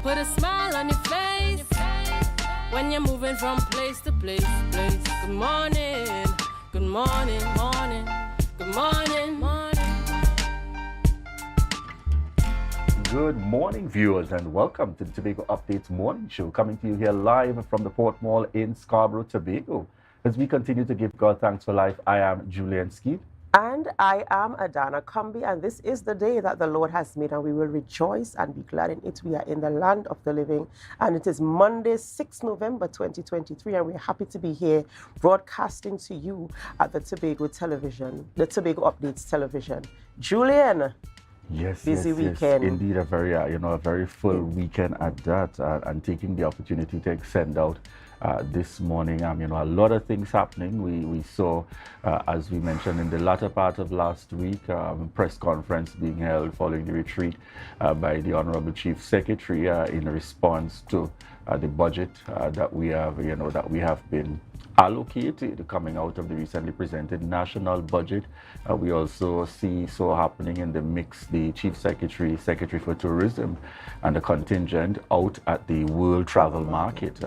put a smile on your face when you're moving from place to place. Good morning, good morning, morning, good morning, morning. Good morning, viewers, and welcome to the Tobago Updates Morning Show, coming to you here live from the Port Mall in Scarborough, Tobago. As we continue to give God thanks for life, I am Julian Skeet. And I am Adana Kumbi, and this is the day that the Lord has made, and we will rejoice and be glad in it. We are in the land of the living, and it is Monday, 6 November 2023, and we're happy to be here broadcasting to you at the Tobago Television, the Tobago Updates Television. Julian. Yes, busy weekend. Indeed, a very full weekend at that, and taking the opportunity to extend out this morning. A lot of things happening. We saw, as we mentioned in the latter part of last week, press conference being held following the retreat by the Honorable Chief Secretary in response to the budget that we have been allocated coming out of the recently presented national budget. We also saw happening in the mix the Chief Secretary for Tourism, and the contingent out at the World Travel Market,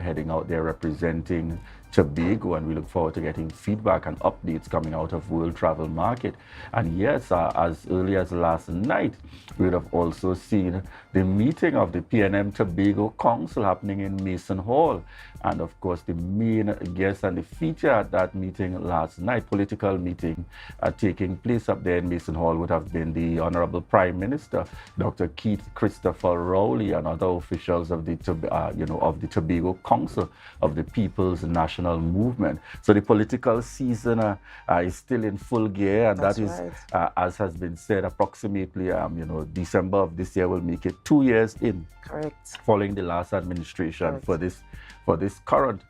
heading out there representing Tobago, and we look forward to getting feedback and updates coming out of World Travel Market. And yes, as early as last night, we would have also seen the meeting of the PNM Tobago Council happening in Mason Hall. And of course, the main guest and the feature at that meeting last night, political meeting taking place up there in Mason Hall, would have been the Honorable Prime Minister, Dr. Keith Christopher Rowley, and other officials of the Tobago Council of the People's National Movement. So the political season is still in full gear, and that is, right. As has been said, approximately December of this year will make it 2 years in. Correct. Following the last administration. Correct. for this current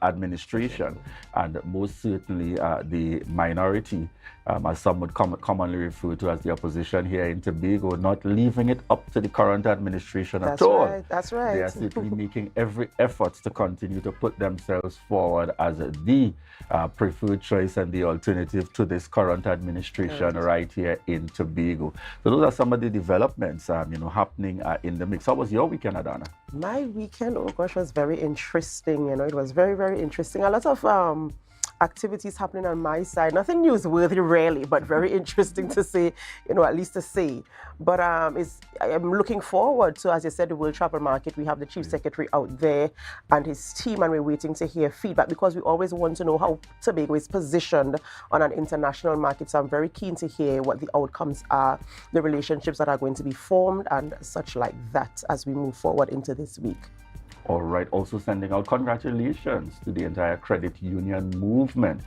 administration, and most certainly the minority, as some would commonly refer to as the opposition here in Tobago, not leaving it up to the current administration at all. Right. That's right. They are certainly making every effort to continue to put themselves forward as the preferred choice and the alternative to this current administration right here in Tobago. So those are some of the developments happening in the mix. How was your weekend, Adana? My weekend, oh gosh, was very interesting. It was very, very interesting. A lot of activities happening on my side. Nothing newsworthy, really, but very interesting to see, at least to see. But I'm looking forward to, as you said, the World Travel Market. We have the Chief Secretary out there and his team, and we're waiting to hear feedback, because we always want to know how Tobago is positioned on an international market. So I'm very keen to hear what the outcomes are, the relationships that are going to be formed, and such like that as we move forward into this week. All right, also sending out congratulations to the entire credit union movement.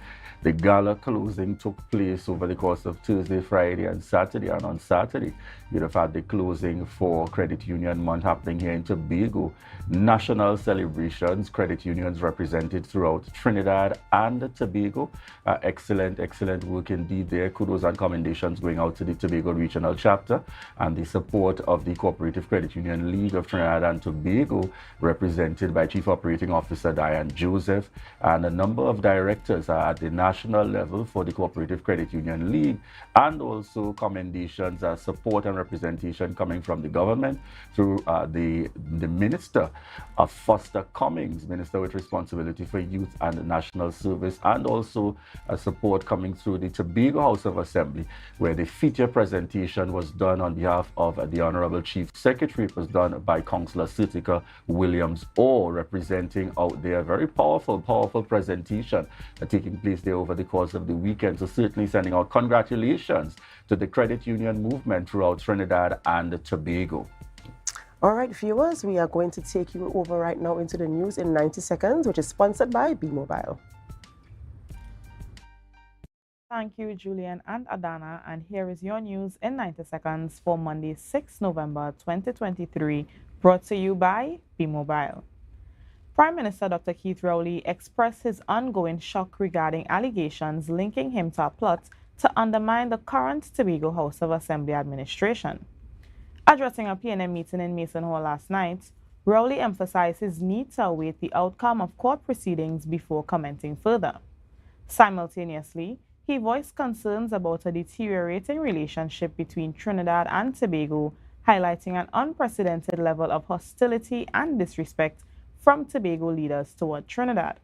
The gala closing took place over the course of Thursday, Friday, and Saturday. And on Saturday, you'd have had the closing for Credit Union Month happening here in Tobago. National celebrations, credit unions represented throughout Trinidad and Tobago. Excellent work indeed there. Kudos and commendations going out to the Tobago Regional Chapter and the support of the Cooperative Credit Union League of Trinidad and Tobago, represented by Chief Operating Officer Diane Joseph, and a number of directors at the national level for the Cooperative Credit Union League, and also commendations, support and representation coming from the government through the Minister of Foster Cummings, Minister with responsibility for youth and national service, and also support coming through the Tobago House of Assembly, where the feature presentation was done on behalf of the Honorable Chief Secretary. It was done by Councillor Sitika Williams, representing out there. Very powerful presentation taking place there over the course of the weekend. So certainly sending out congratulations to the credit union movement throughout Trinidad and Tobago. All right, viewers, we are going to take you over right now into the news in 90 seconds, which is sponsored by B-Mobile. Thank you, Julian and Adana, and here is your news in 90 seconds for Monday, 6 November 2023, brought to you by B-Mobile. Prime Minister Dr. Keith Rowley expressed his ongoing shock regarding allegations linking him to a plot to undermine the current Tobago House of Assembly administration. Addressing a PNM meeting in Mason Hall last night, Rowley emphasized his need to await the outcome of court proceedings before commenting further. Simultaneously, he voiced concerns about a deteriorating relationship between Trinidad and Tobago highlighting an unprecedented level of hostility and disrespect from Tobago leaders toward Trinidad.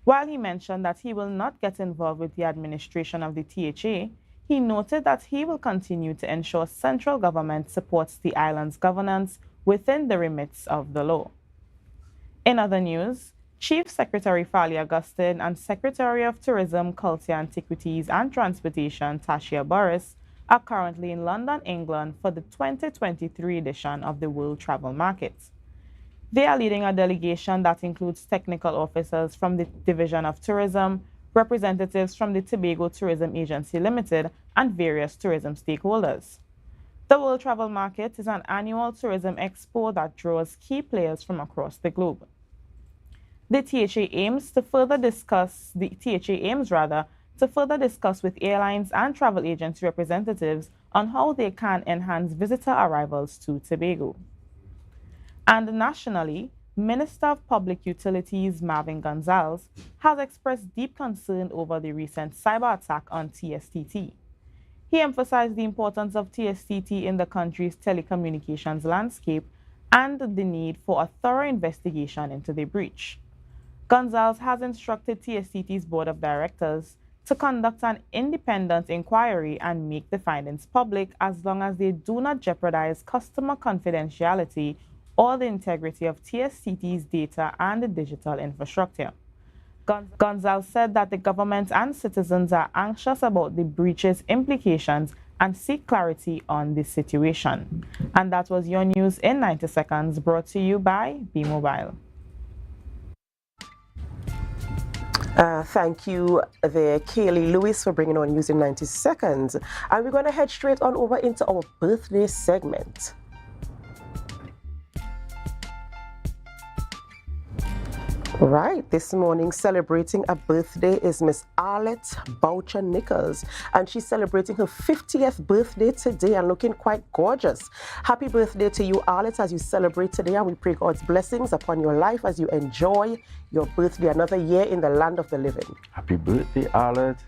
While he mentioned that he will not get involved with the administration of the THA, he noted that he will continue to ensure central government supports the island's governance within the remits of the law. In other news, Chief Secretary Fali Augustine and Secretary of Tourism, Culture, Antiquities and Transportation Tashia Burris are currently in London, England for the 2023 edition of the World Travel Market. They are leading a delegation that includes technical officers from the Division of Tourism, representatives from the Tobago Tourism Agency Limited, and various tourism stakeholders. The World Travel Market is an annual tourism expo that draws key players from across the globe. The THA aims to further discuss with airlines and travel agency representatives on how they can enhance visitor arrivals to Tobago. And nationally, Minister of Public Utilities Marvin Gonzalez has expressed deep concern over the recent cyber attack on TSTT. He emphasized the importance of TSTT in the country's telecommunications landscape and the need for a thorough investigation into the breach. Gonzalez has instructed TSTT's board of directors to conduct an independent inquiry and make the findings public as long as they do not jeopardize customer confidentiality or the integrity of TSTT's data and the digital infrastructure. Gonzalez said that the government and citizens are anxious about the breach's implications and seek clarity on the situation. And that was your news in 90 seconds, brought to you by B-Mobile. Thank you there, Kaylee Lewis, for bringing on news in 90 seconds. And we're going to head straight on over into our birthday segment. Right, this morning celebrating a birthday is Miss Arlette Boucher Nichols, and she's celebrating her 50th birthday today and looking quite gorgeous. Happy birthday to you, Arlette, as you celebrate today, and we pray God's blessings upon your life as you enjoy your birthday, another year in the land of the living. Happy birthday, Arlette.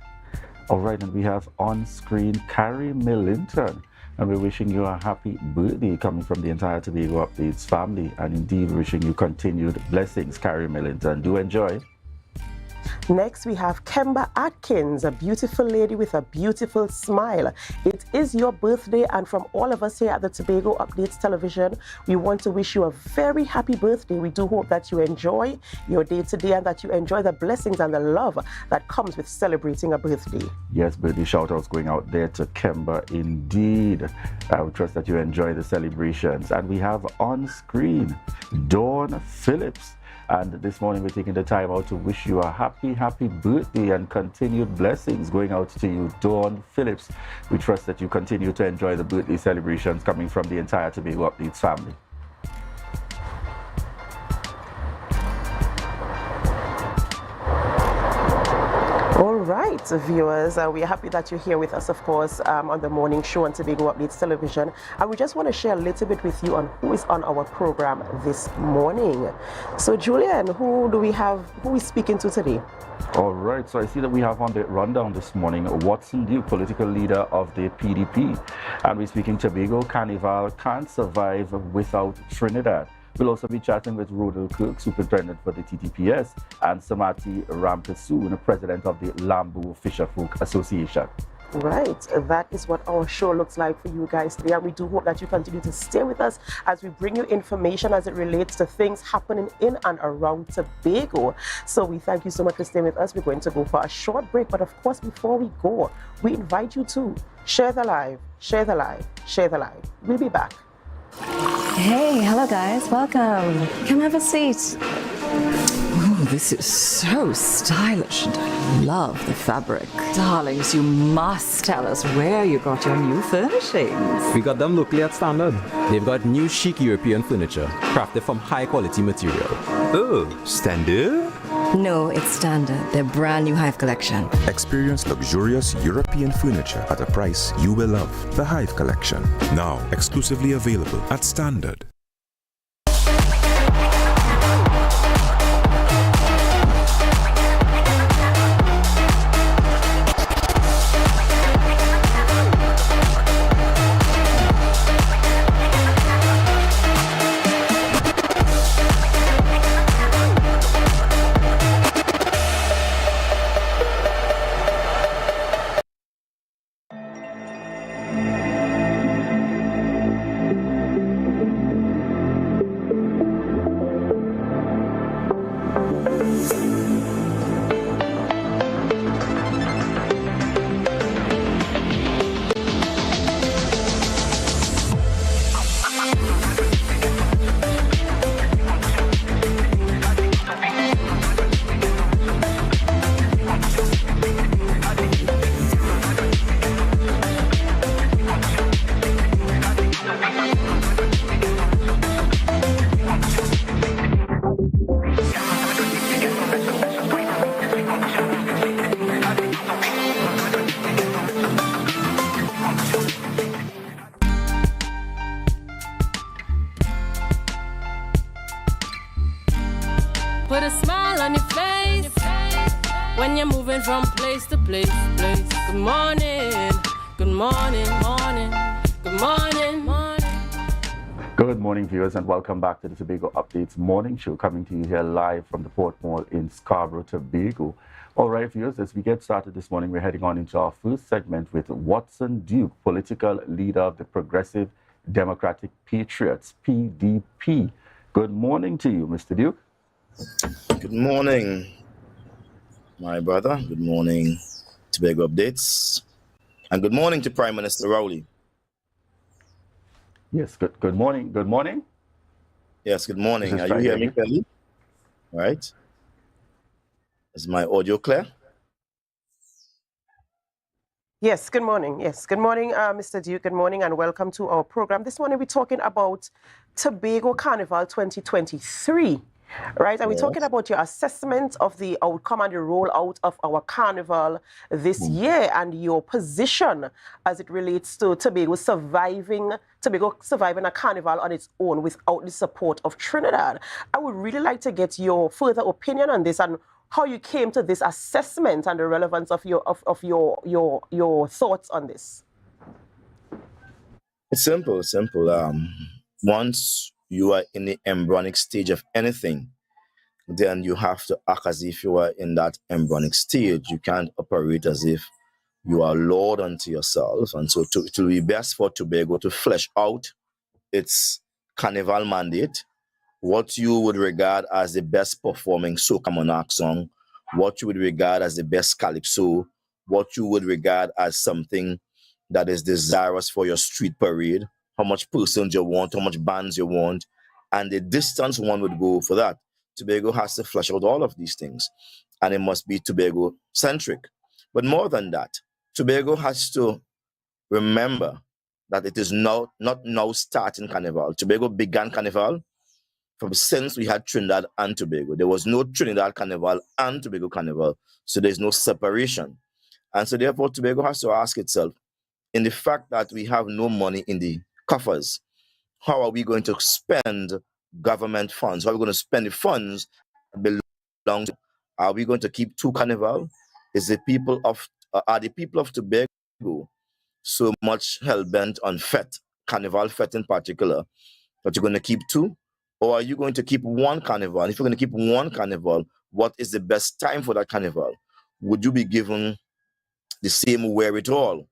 All right, and we have on screen Carrie Millington. And we're wishing you a happy birthday coming from the entire Tobago Updates family. And indeed, wishing you continued blessings, Carrie Millington. Do enjoy. Next, we have Kemba Atkins, a beautiful lady with a beautiful smile. It is your birthday, and from all of us here at the Tobago Updates Television, we want to wish you a very happy birthday. We do hope that you enjoy your day today and that you enjoy the blessings and the love that comes with celebrating a birthday. Yes, birthday shout-outs going out there to Kemba, indeed. I trust that you enjoy the celebrations. And we have on screen Dawn Phillips. And this morning we're taking the time out to wish you a happy birthday and continued blessings going out to you, Dawn Phillips. We trust that you continue to enjoy the birthday celebrations coming from the entire Tobago Updates family. All right, viewers, we're happy that you're here with us, of course, on the morning show on Tobago Updates Television. And we just want to share a little bit with you on who is on our program this morning. So, Julian, who are we speaking to today? All right, so I see that we have on the rundown this morning Watson Duke, political leader of the PDP. And we're speaking Tobago Carnival can't survive without Trinidad. We'll also be chatting with Rodel Kirk, superintendent for the TTPS, and Samati Rampasoon, president of the Lambu Fisherfolk Association. Right, that is what our show looks like for you guys today, and we do hope that you continue to stay with us as we bring you information as it relates to things happening in and around Tobago. So we thank you so much for staying with us. We're going to go for a short break, but of course, before we go, we invite you to share the live, share the live, share the live. We'll be back. Hey, hello guys, welcome. Come have a seat. Oh, this is so stylish and I love the fabric. Darlings, you must tell us where you got your new furnishings. We got them locally at Standard. They've got new chic European furniture, crafted from high quality material. Oh, Standard? No, it's Standard, their brand new Hive collection. Experience luxurious European furniture at a price you will love. The Hive Collection, now exclusively available at Standard. put a smile on your face when you're moving from place to place. Good morning, good morning, morning, good morning, morning. Good morning, viewers, and welcome back to the Tobago Updates morning show, coming to you here live from the Port Mall in Scarborough, Tobago. All right, viewers, as we get started this morning, we're heading on into our first segment with Watson Duke, political leader of the Progressive Democratic Patriots, PDP. Good morning to you, Mr. Duke. Good morning, my brother. Good morning, Tobago Updates. And good morning to Prime Minister Rowley. Yes, good morning. Good morning. Yes, good morning. Are you try hearing me again. clearly? Right. Is my audio clear? Yes, good morning. Yes, good morning, Mr. Duke. Good morning and welcome to our program. This morning we're talking about Tobago Carnival 2023, right? And we're talking about your assessment of the outcome and the rollout of our carnival this year and your position as it relates to Tobago surviving a carnival on its own without the support of Trinidad. I would really like to get your further opinion on this and how you came to this assessment and the relevance of your thoughts on this. It's simple. Once you are in the embryonic stage of anything, then you have to act as if you are in that embryonic stage. You can't operate as if you are Lord unto yourself. And so it will be best for Tobago to flesh out its carnival mandate, what you would regard as the best performing soca monarch song, what you would regard as the best calypso, what you would regard as something that is desirous for your street parade, how much persons you want, how much bands you want, and the distance one would go for that. Tobago has to flesh out all of these things, and it must be Tobago-centric. But more than that, Tobago has to remember that it is not now starting Carnival. Tobago began Carnival from since we had Trinidad and Tobago. There was no Trinidad Carnival and Tobago Carnival, so there's no separation. And so therefore, Tobago has to ask itself, in the fact that we have no money in the coffers, how are we going to spend government funds? How are we going to spend the funds that belong to? Are we going to keep two Carnival? Are the people of Tobago so much hell-bent on fete, Carnival fete in particular, that you're going to keep two? Or are you going to keep one Carnival? And if you're going to keep one Carnival, what is the best time for that Carnival? Would you be given the same wherewithal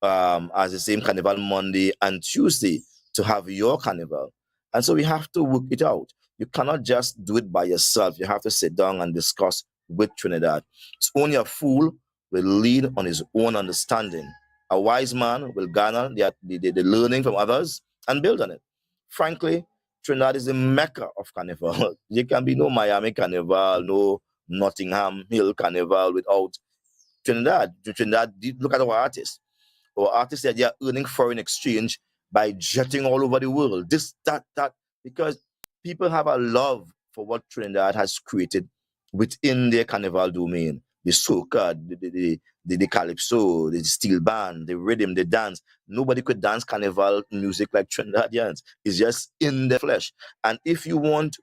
as the same Carnival Monday and Tuesday to have your Carnival? And so we have to work it out. You cannot just do it by yourself. You have to sit down and discuss with Trinidad. It's only a fool will lead on his own understanding. A wise man will garner the learning from others and build on it. Frankly, Trinidad is the mecca of Carnival. There can be no Miami Carnival, no Nottingham Hill Carnival without Trinidad. Trinidad, look at our artists. Our artists that they are earning foreign exchange by jetting all over the world. This, that, because people have a love for what Trinidad has created within their Carnival domain. The soca, the calypso, the steel band, the rhythm, the dance. Nobody could dance Carnival music like Trinidadians. It's just in the flesh. And if you want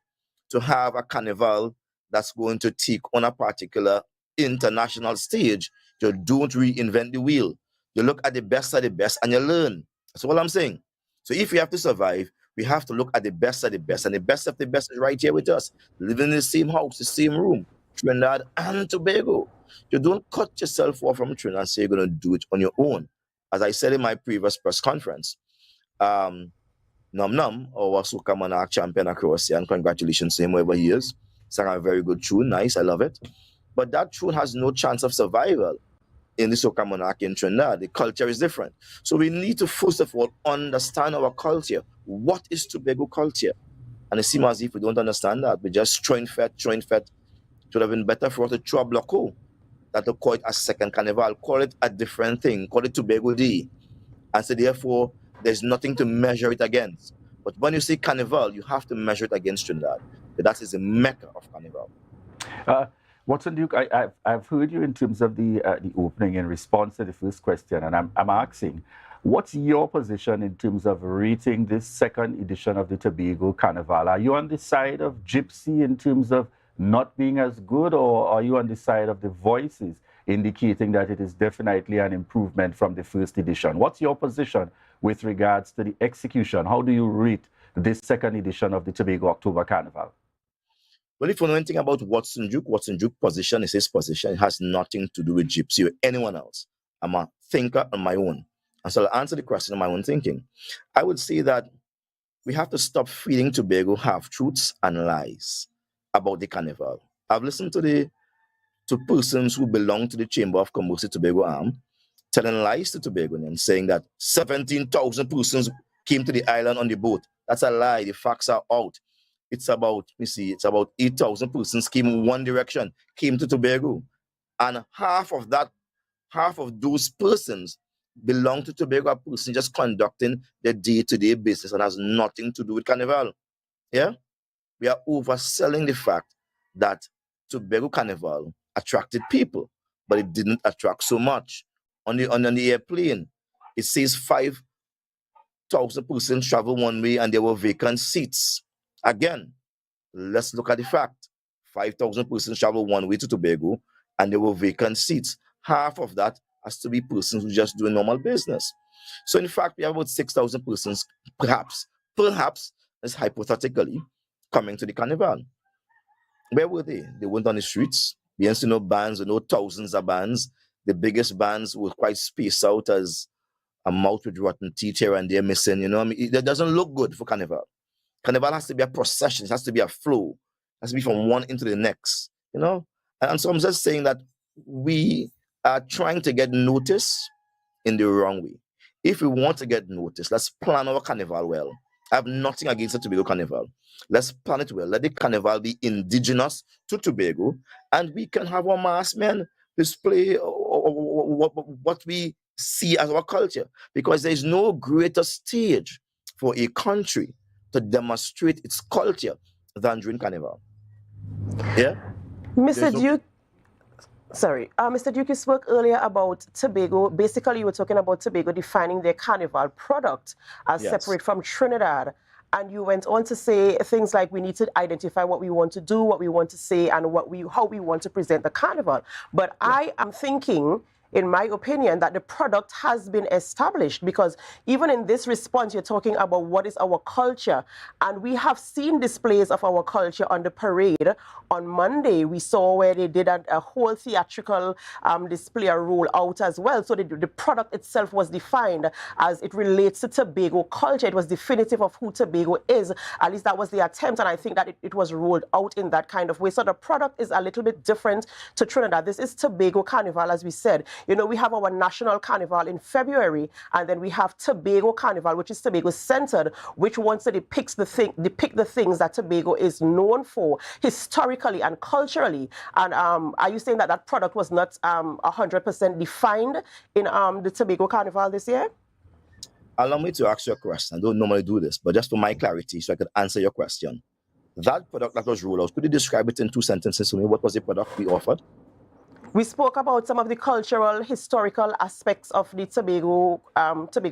to have a Carnival that's going to take on a particular international stage, you don't reinvent the wheel. You look at the best of the best and you learn. That's all I'm saying. So if we have to survive, we have to look at the best of the best. And the best of the best is right here with us, living in the same house, the same room, Trinidad and Tobago. You don't cut yourself off from Trinidad and say you're going to do it on your own. As I said in my previous press conference, Num Num, our soca monarch champion across here, and congratulations to him wherever he is. Sang a very good tune, nice, I love it. But that tune has no chance of survival in the soca monarch in Trinidad. The culture is different. So we need to first of all understand our culture. What is Tobago culture? And it seems as if we don't understand that. We just throwing fete. It would have been better for us to throw a bloco, that to call it a second carnival, call it a different thing, call it Tobago Day. And so therefore, there's nothing to measure it against. But when you say carnival, you have to measure it against Trinidad. That is the mecca of carnival. Watson Duke, I've heard you in terms of the opening in response to the first question, and I'm asking, what's your position in terms of rating this second edition of the Tobago Carnival? Are you on the side of Gypsy in terms of not being as good, or are you on the side of the voices indicating that it is definitely an improvement from the first edition? What's your position with regards to the execution? How do you rate this second edition of the Tobago October Carnival? Well, if you know anything about Watson Duke position is his position. It has nothing to do with Gypsy or anyone else. I'm a thinker on my own. And so I'll answer the question on my own thinking. I would say that we have to stop feeding Tobago half-truths and lies about the carnival. I've listened to persons who belong to the Chamber of Commerce Tobago arm telling lies to Tobagonians, saying that 17,000 persons came to the island on the boat. That's a lie. The facts are out. It's about 8,000 persons came in one direction, came to Tobago. And half of those persons belong to Tobago, a person just conducting their day-to-day business and has nothing to do with Carnival. Yeah? We are overselling the fact that Tobago Carnival attracted people, but it didn't attract so much. On the airplane, it says 5,000 persons travel one way and there were vacant seats. Again, let's look at the fact. 5,000 persons travel one way to Tobago and there were vacant seats. Half of that has to be persons who just doing normal business. So in fact, we have about 6,000 persons, perhaps, as hypothetically, coming to the carnival. Where were they? They weren't on the streets. We didn't see no bands or no thousands of bands. The biggest bands were quite spaced out as a mouth with rotten teeth here and there missing. You know, I mean, it doesn't look good for carnival. Carnival has to be a procession. It has to be a flow. It has to be from one into the next. You know, and so I'm just saying that we are trying to get notice in the wrong way. If we want to get notice, let's plan our carnival well. I have nothing against the Tobago Carnival. Let's plan it well. Let the carnival be indigenous to Tobago, and we can have our masked men display what we see as our culture, because there is no greater stage for a country to demonstrate its culture than during carnival. Yeah? Mr. Duke, Mr. Duke, you spoke earlier about Tobago. Basically, you were talking about Tobago defining their carnival product as separate from Trinidad. And you went on to say things like we need to identify what we want to do, what we want to say, and how we want to present the carnival. But I am thinking, in my opinion, that the product has been established, because even in this response, you're talking about what is our culture. And we have seen displays of our culture on the parade. On Monday, we saw where they did a whole theatrical display, a roll out as well. So the product itself was defined as it relates to Tobago culture. It was definitive of who Tobago is. At least that was the attempt. And I think that it was rolled out in that kind of way. So the product is a little bit different to Trinidad. This is Tobago Carnival, as we said. You know, we have our national carnival in February, and then we have Tobago Carnival, which is Tobago-centered, which wants to depict the things that Tobago is known for historically and culturally. And are you saying that that product was not 100% defined in the Tobago Carnival this year? Allow me to ask you a question. I don't normally do this, but just for my clarity, so I could answer your question. That product that was rolled out, could you describe it in 2 sentences to me? What was the product we offered? We spoke about some of the cultural, historical aspects of the Tobago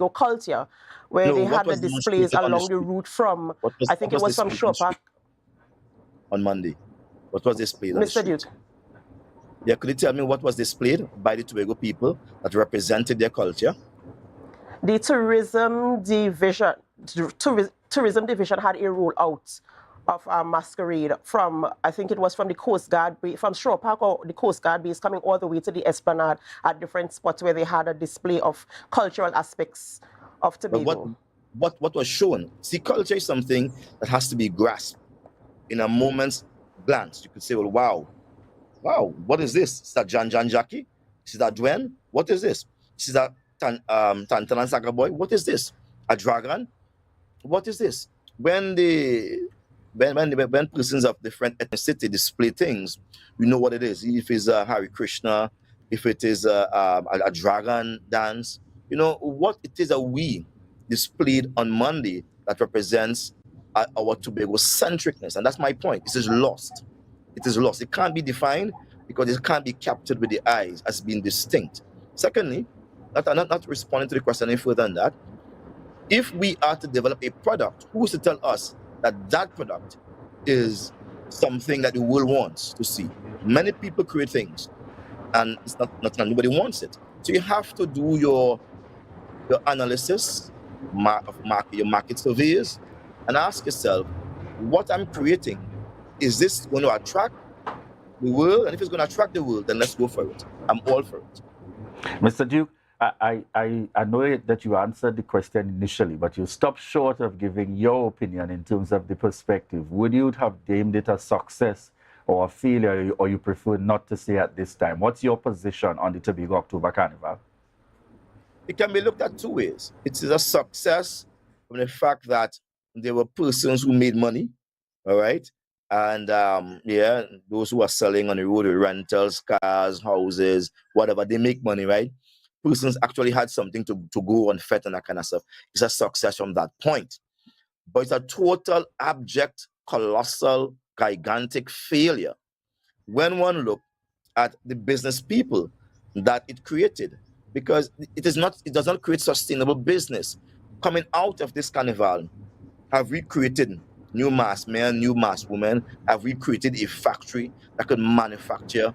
culture, where they had the displays along the route from, I think it was from Shore Park. On Monday. What was displayed? Mr. Duke. Yeah, could you tell me what was displayed by the Tobago people that represented their culture? The tourism division had a rollout of our masquerade from, I think it was from the Coast Guard, from Shore Park or the Coast Guard base, coming all the way to the Esplanade at different spots where they had a display of cultural aspects of Tobago. But what was shown? See, culture is something that has to be grasped in a moment's glance. You could say, well, wow, what is this? Is that Jan Jackie? Is that Dwen? What is this? Is that Tantalan Saga Boy? What is this? A dragon? What is this? When persons of different ethnicity display things, we know what it is. If it's a Hare Krishna, if it is a dragon dance, you know what it is that we displayed on Monday that represents our Tobago-centricness. And that's my point. This is lost. It is lost. It can't be defined because it can't be captured with the eyes as being distinct. Secondly, not responding to the question any further than that, if we are to develop a product, who is to tell us that that product is something that the world wants to see. Many people create things, and it's not nobody wants it. So you have to do your analysis, your market surveys, and ask yourself, what I'm creating, is this going to attract the world? And if it's going to attract the world, then let's go for it. I'm all for it. Mr. Duke, I know that you answered the question initially, but you stopped short of giving your opinion in terms of the perspective. Would you have deemed it a success or a failure, or you prefer not to say at this time? What's your position on the Tobago October Carnival? It can be looked at two ways. It is a success from the fact that there were persons who made money, all right? And those who are selling on the road with rentals, cars, houses, whatever, they make money, right? Persons actually had something to go on fet and that kind of stuff. It's a success from that point. But it's a total, abject, colossal, gigantic failure when one look at the business people that it created, because it does not create sustainable business. Coming out of this carnival, have we created new mass men, new mass women? Have we created a factory that could manufacture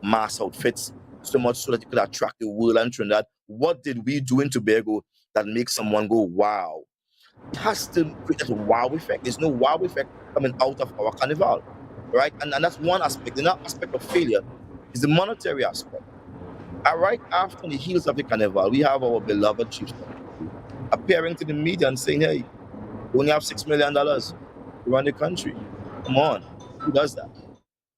mass outfits so much so that it could attract the world and Trinidad? What did we do in Tobago that makes someone go, wow? It has to create that wow effect. There's no wow effect coming out of our carnival, right? And that's one aspect. The other aspect of failure is the monetary aspect. Right after the heels of the carnival, we have our beloved chief secretary appearing to the media and saying, hey, we only have $6 million to run the country. Come on. Who does that?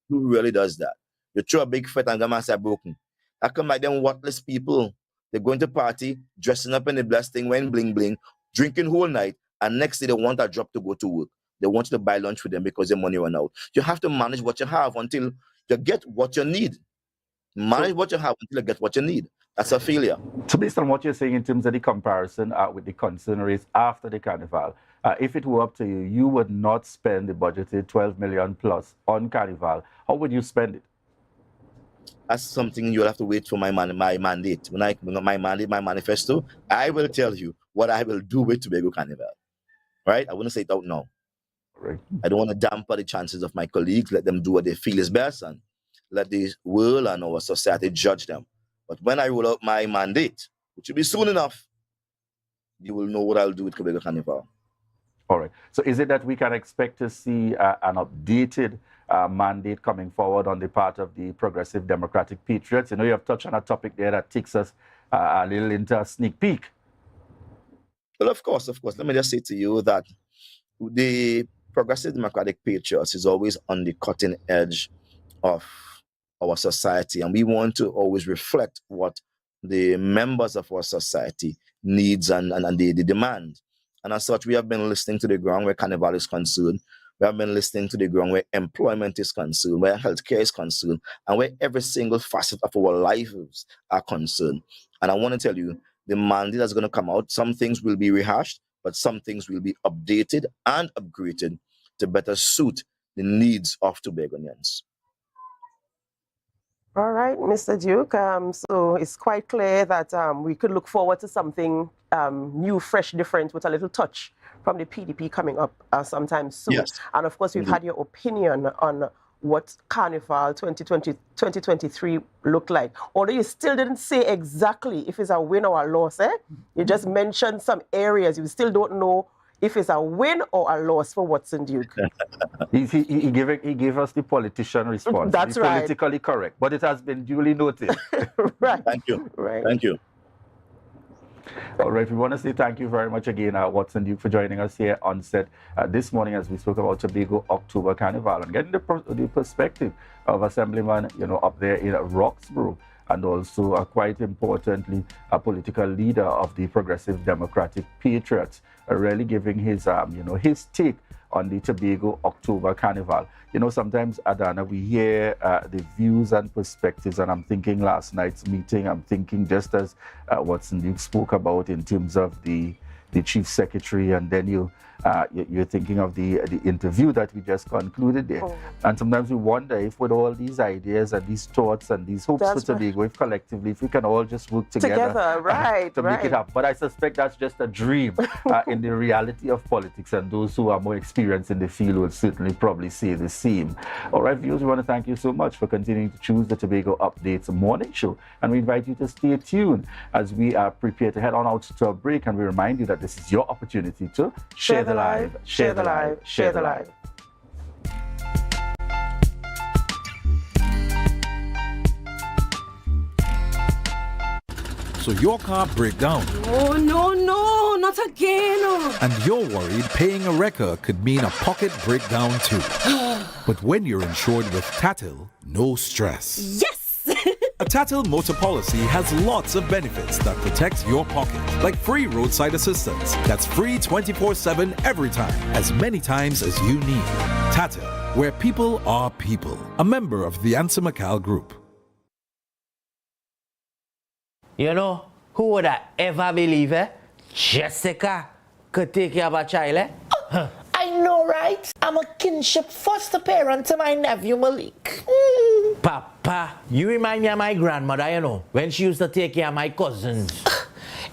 Who really does that? You throw a big fit and come and say broken. I come like them worthless people. They're going to party, dressing up in the blessed thing, wearing bling bling, drinking whole night, and next day they want a job to go to work. They want you to buy lunch for them because their money run out. You have to manage what you have until you get what you need. Manage what you have until you get what you need. That's a failure. So based on what you're saying in terms of the comparison with the concern rates after the carnival, if it were up to you, you would not spend the budgeted 12 million plus on carnival. How would you spend it? That's something you'll have to wait for my mandate. When I bring up my mandate, my manifesto, I will tell you what I will do with Tobago Carnival. Right? I wouldn't say it out now. Right. I don't want to damper the chances of my colleagues. Let them do what they feel is best and let the world and our society judge them. But when I roll out my mandate, which will be soon enough, you will know what I'll do with Tobago Carnival. All right. So is it that we can expect to see an updated mandate coming forward on the part of the Progressive Democratic Patriots? You know, you have touched on a topic there that takes us a little into a sneak peek. Well, of course. Let me just say to you that the Progressive Democratic Patriots is always on the cutting edge of our society, and we want to always reflect what the members of our society needs and they demand. And as such, we have been listening to the ground where carnival is concerned. We have been listening to the ground where employment is concerned, where healthcare is concerned, and where every single facet of our lives are concerned. And I want to tell you, the mandate that's going to come out, some things will be rehashed, but some things will be updated and upgraded to better suit the needs of Tobagonians. All right, Mr. Duke. So it's quite clear that we could look forward to something new, fresh, different, with a little touch from the PDP coming up sometime soon. Yes. And of course, we've had your opinion on what Carnival 2023 looked like. Although you still didn't say exactly if it's a win or a loss, eh? You just mentioned some areas. You still don't know if it's a win or a loss for Watson Duke. He gave us the politician response. That's right. Politically correct, but it has been duly noted. Right. Thank you. Right. Thank you. All right, we want to say thank you very much again, Watson Duke, for joining us here on set this morning as we spoke about Tobago October Carnival and getting the perspective of Assemblyman, up there in Roxborough, and also, quite importantly, a political leader of the Progressive Democratic Patriots, really giving his, his take on the Tobago October Carnival. Sometimes, Adana, we hear the views and perspectives, and I'm thinking last night's meeting, I'm thinking just as Watson Duke spoke about in terms of the chief secretary, and then you You're thinking of the interview that we just concluded there. And sometimes we wonder if with all these ideas and these thoughts and these hopes for Tobago, if collectively, if we can all just work together to make it happen. But I suspect that's just a dream. In the reality of politics, and those who are more experienced in the field will certainly probably say the same. All right, viewers, we want to thank you so much for continuing to choose the Tobago Updates morning show, and we invite you to stay tuned as we are prepared to head on out to a break, and we remind you that this is your opportunity to share the live, share the live, share the live. So your car break down. Oh, no, not again. And you're worried paying a wrecker could mean a pocket breakdown too. But when you're insured with Tatil, no stress. Yes! A Tatil motor policy has lots of benefits that protects your pocket, like free roadside assistance. That's free 24/7 every time, as many times as you need. Tatil, where people are people. A member of the Ansa McCall Group. You know, who would I ever believe, Jessica could take care of a child, I know, right? I'm a kinship foster parent to my nephew Malik. Papa, you remind me of my grandmother, you know, when she used to take care of my cousins.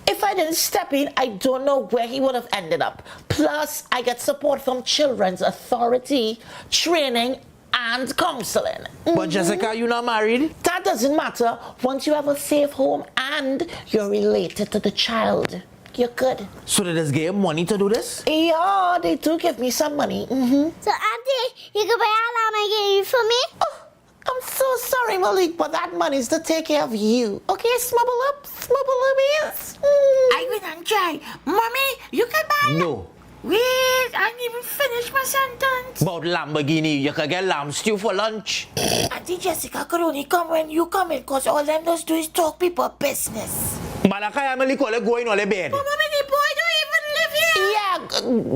If I didn't step in, I don't know where he would have ended up. Plus, I get support from Children's Authority, training, and counseling. But Jessica, you're not married? That doesn't matter once you have a safe home and you're related to the child. You're good. So they just gave money to do this? Yeah, they do give me some money. So, Auntie, you can buy a Lamborghini for me? Oh, I'm so sorry, Malik, but that money's to take care of you. Okay, smubble up, yes. I will not try. Mommy, you can buy No. Wait, I didn't even finish my sentence. About Lamborghini, you can get lamb stew for lunch. Auntie Jessica could only come when you come in, because all them does do is talk people business. Malakai, I'm only going on the bed. But mommy, the boy don't even live here. Yeah,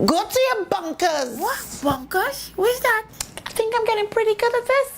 go to your bunkers. What? Bunkers? Where's that? I think I'm getting pretty good at this.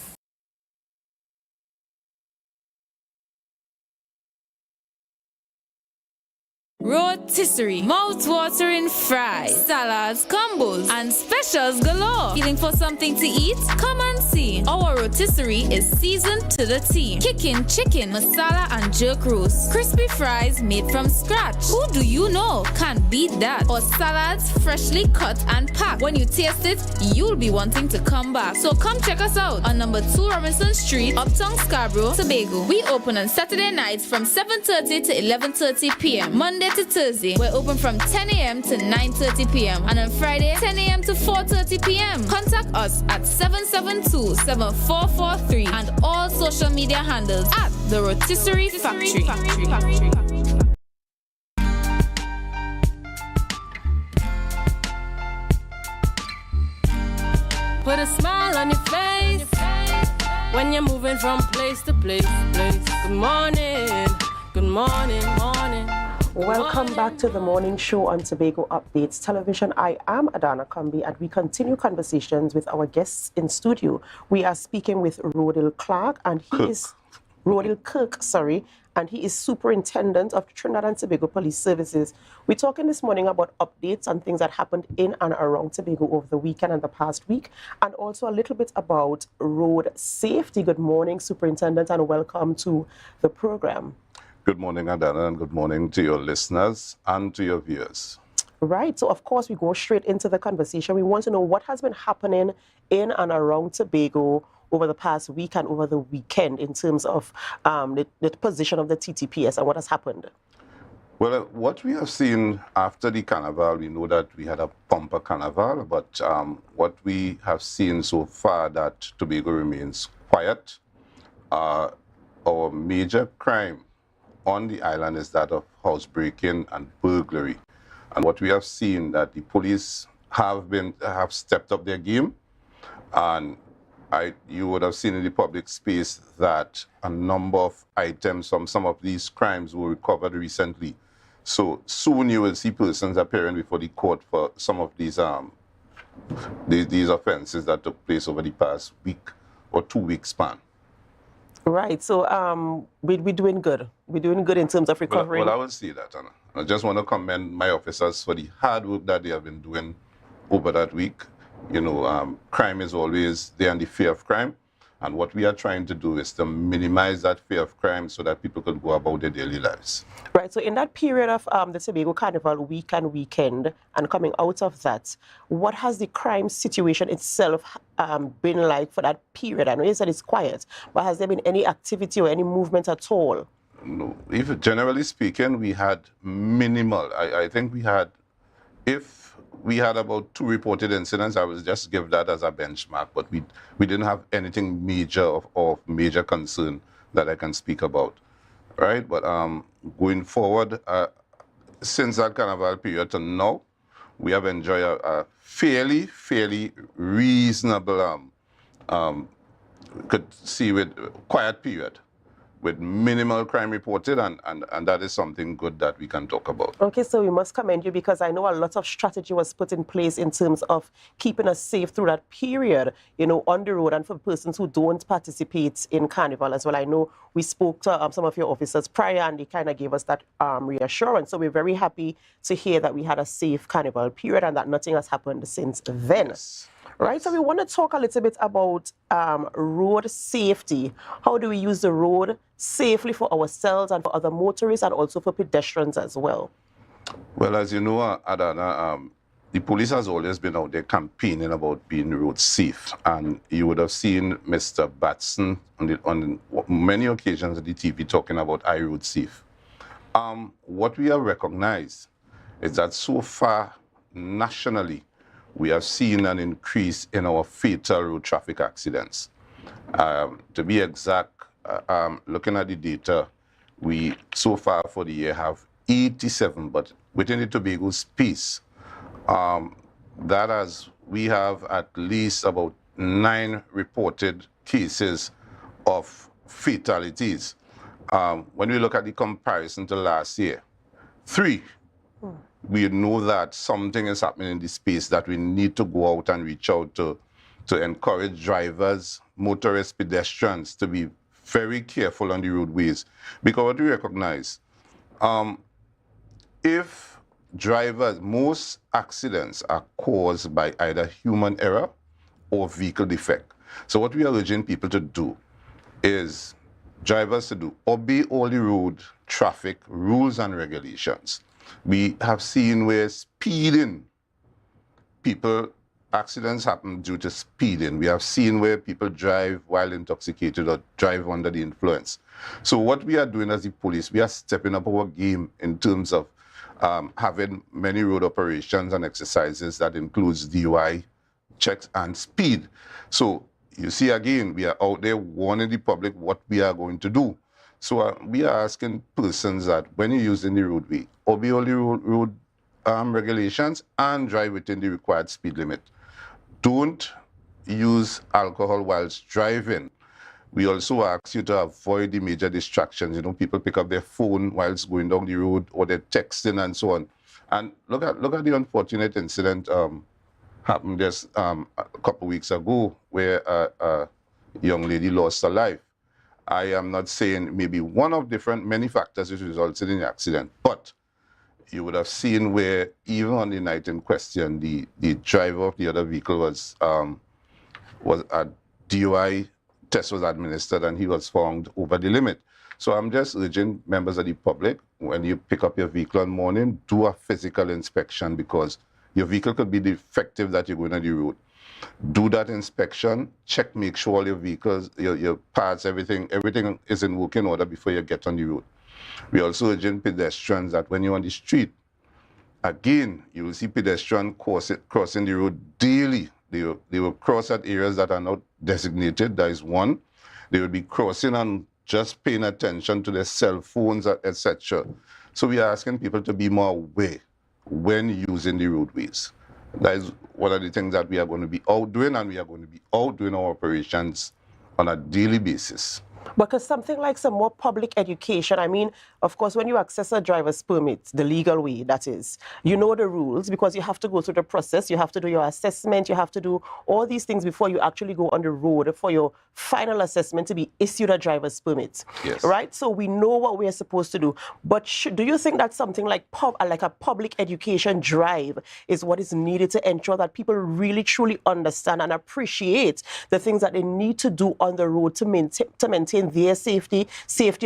Rotisserie, mouth-watering fries, salads, combos, and specials galore. Feeling for something to eat? Come and see. Our rotisserie is seasoned to the T. Kicking chicken, masala, and jerk roast. Crispy fries made from scratch. Who do you know can't beat that? Or salads freshly cut and packed. When you taste it, you'll be wanting to come back. So come check us out on number 2 Robinson Street, Uptown Scarborough, Tobago. We open on Saturday nights from 7:30 to 11:30 p.m. Monday to Thursday, we're open from 10 a.m. to 9:30 p.m. and on Friday, 10 a.m. to 4:30 p.m. Contact us at 772-7443 and all social media handles at The Rotisserie Factory. Put a smile on your face when you're moving from place to place. Good morning, good morning, morning. Welcome back to the morning show on Tobago Updates Television. I am Adana Kumbi, and we continue conversations with our guests in studio. We are speaking with Rodil Clark, and he is Rodil Kirk, and he is Superintendent of Trinidad and Tobago Police Services. We're talking this morning about updates on things that happened in and around Tobago over the weekend and the past week, and also a little bit about road safety. Good morning, Superintendent, and welcome to the program. Good morning, Adana, and good morning to your listeners and to your viewers. Right. So, of course, we go straight into the conversation. We want to know what has been happening in and around Tobago over the past week and over the weekend in terms of the position of the TTPS and what has happened. Well, what we have seen after the carnival, we know that we had a bumper carnival, but what we have seen so far that Tobago remains quiet. Our major crime on the island is that of housebreaking and burglary. And what we have seen that the police have stepped up their game, and you would have seen in the public space that a number of items from some of these crimes were recovered recently. So soon you will see persons appearing before the court for some of these offenses that took place over the past week or 2 week span. Right. So we're doing good. We're doing good in terms of recovery. Well, I will say that, Anna. I just want to commend my officers for the hard work that they have been doing over that week. You know, crime is always there and the fear of crime. And what we are trying to do is to minimize that fear of crime so that people can go about their daily lives. Right, so in that period of the Tobago Carnival week and weekend, and coming out of that, what has the crime situation itself been like for that period? I know you said it's quiet, but has there been any activity or any movement at all? No, if generally speaking, we had minimal. I think we had, if we had about 2 reported incidents, I would just give that as a benchmark, but we didn't have anything major of major concern that I can speak about, right? But going forward, since that carnival period to now, we have enjoyed a fairly reasonable, could see with quiet period, with minimal crime reported, and that is something good that we can talk about. Okay, so we must commend you, because I know a lot of strategy was put in place in terms of keeping us safe through that period, you know, on the road, and for persons who don't participate in Carnival as well. I know we spoke to some of your officers prior, and they kind of gave us that reassurance. So we're very happy to hear that we had a safe Carnival period and that nothing has happened since then. Yes. Right, so we want to talk a little bit about road safety. How do we use the road safely for ourselves and for other motorists, and also for pedestrians as well? Well, as you know, Adana, the police has always been out there campaigning about being road safe. And you would have seen Mr. Batson on many occasions on the TV talking about I road safe. What we have recognized is that so far, nationally, we have seen an increase in our fatal road traffic accidents. To be exact, looking at the data, we so far for the year have 87, but within the Tobago space, we have at least about 9 reported cases of fatalities. When we look at the comparison to last year, 3. We know that something is happening in the space, that we need to go out and reach out to encourage drivers, motorists, pedestrians to be very careful on the roadways. Because what we recognize, if drivers, most accidents are caused by either human error or vehicle defect. So what we are urging people to do is, drivers to do, obey all the road traffic rules and regulations. We have seen where speeding, accidents happen due to speeding. We have seen where people drive while intoxicated or drive under the influence. So what we are doing as the police, we are stepping up our game in terms of having many road operations and exercises that includes DUI checks and speed. So you see, again, we are out there warning the public what we are going to do. So we are asking persons that when you're using the roadway, obey all the road regulations and drive within the required speed limit. Don't use alcohol whilst driving. We also ask you to avoid the major distractions. You know, people pick up their phone whilst going down the road, or they're texting and so on. And look at the unfortunate incident happened just a couple of weeks ago, where a young lady lost her life. I am not saying maybe one of many factors which resulted in the accident, but you would have seen where even on the night in question, the driver of the other vehicle was a DUI test was administered, and he was found over the limit. So I'm just urging members of the public, when you pick up your vehicle in the morning, do a physical inspection, because your vehicle could be defective that you're going on the road. Do that inspection, check, make sure all your vehicles, your parts, everything is in working order before you get on the road. We also urging pedestrians that when you're on the street, again, you will see pedestrians crossing the road daily. They will cross at areas that are not designated. That is one. They will be crossing and just paying attention to their cell phones, etc. So we are asking people to be more aware when using the roadways. That is one of the things that we are going to be out doing, and we are going to be out doing our operations on a daily basis. Because something like some more public education, I mean, of course, when you access a driver's permit, the legal way, that is, you know the rules because you have to go through the process, you have to do your assessment, you have to do all these things before you actually go on the road for your final assessment to be issued a driver's permit. Yes. Right? So we know what we are supposed to do. But do you think that something like a public education drive is what is needed to ensure that people really truly understand and appreciate the things that they need to do on the road to maintain their safety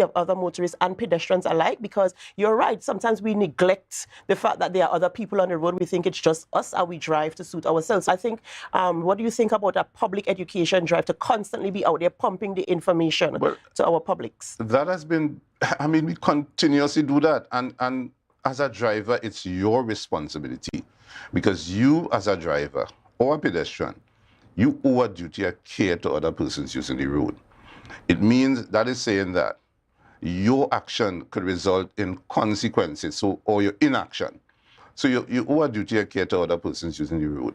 of other motorists and pedestrians alike? Because you're right, sometimes we neglect the fact that there are other people on the road. We think it's just us and we drive to suit ourselves. I think, what do you think about a public education drive to constantly be out there pumping the information to our publics? That has been, I mean, we continuously do that. And as a driver, it's your responsibility because you as a driver or a pedestrian, you owe a duty of care to other persons using the road. It means that is saying that your action could result in consequences, or your inaction. So you owe a duty of care to other persons using the road.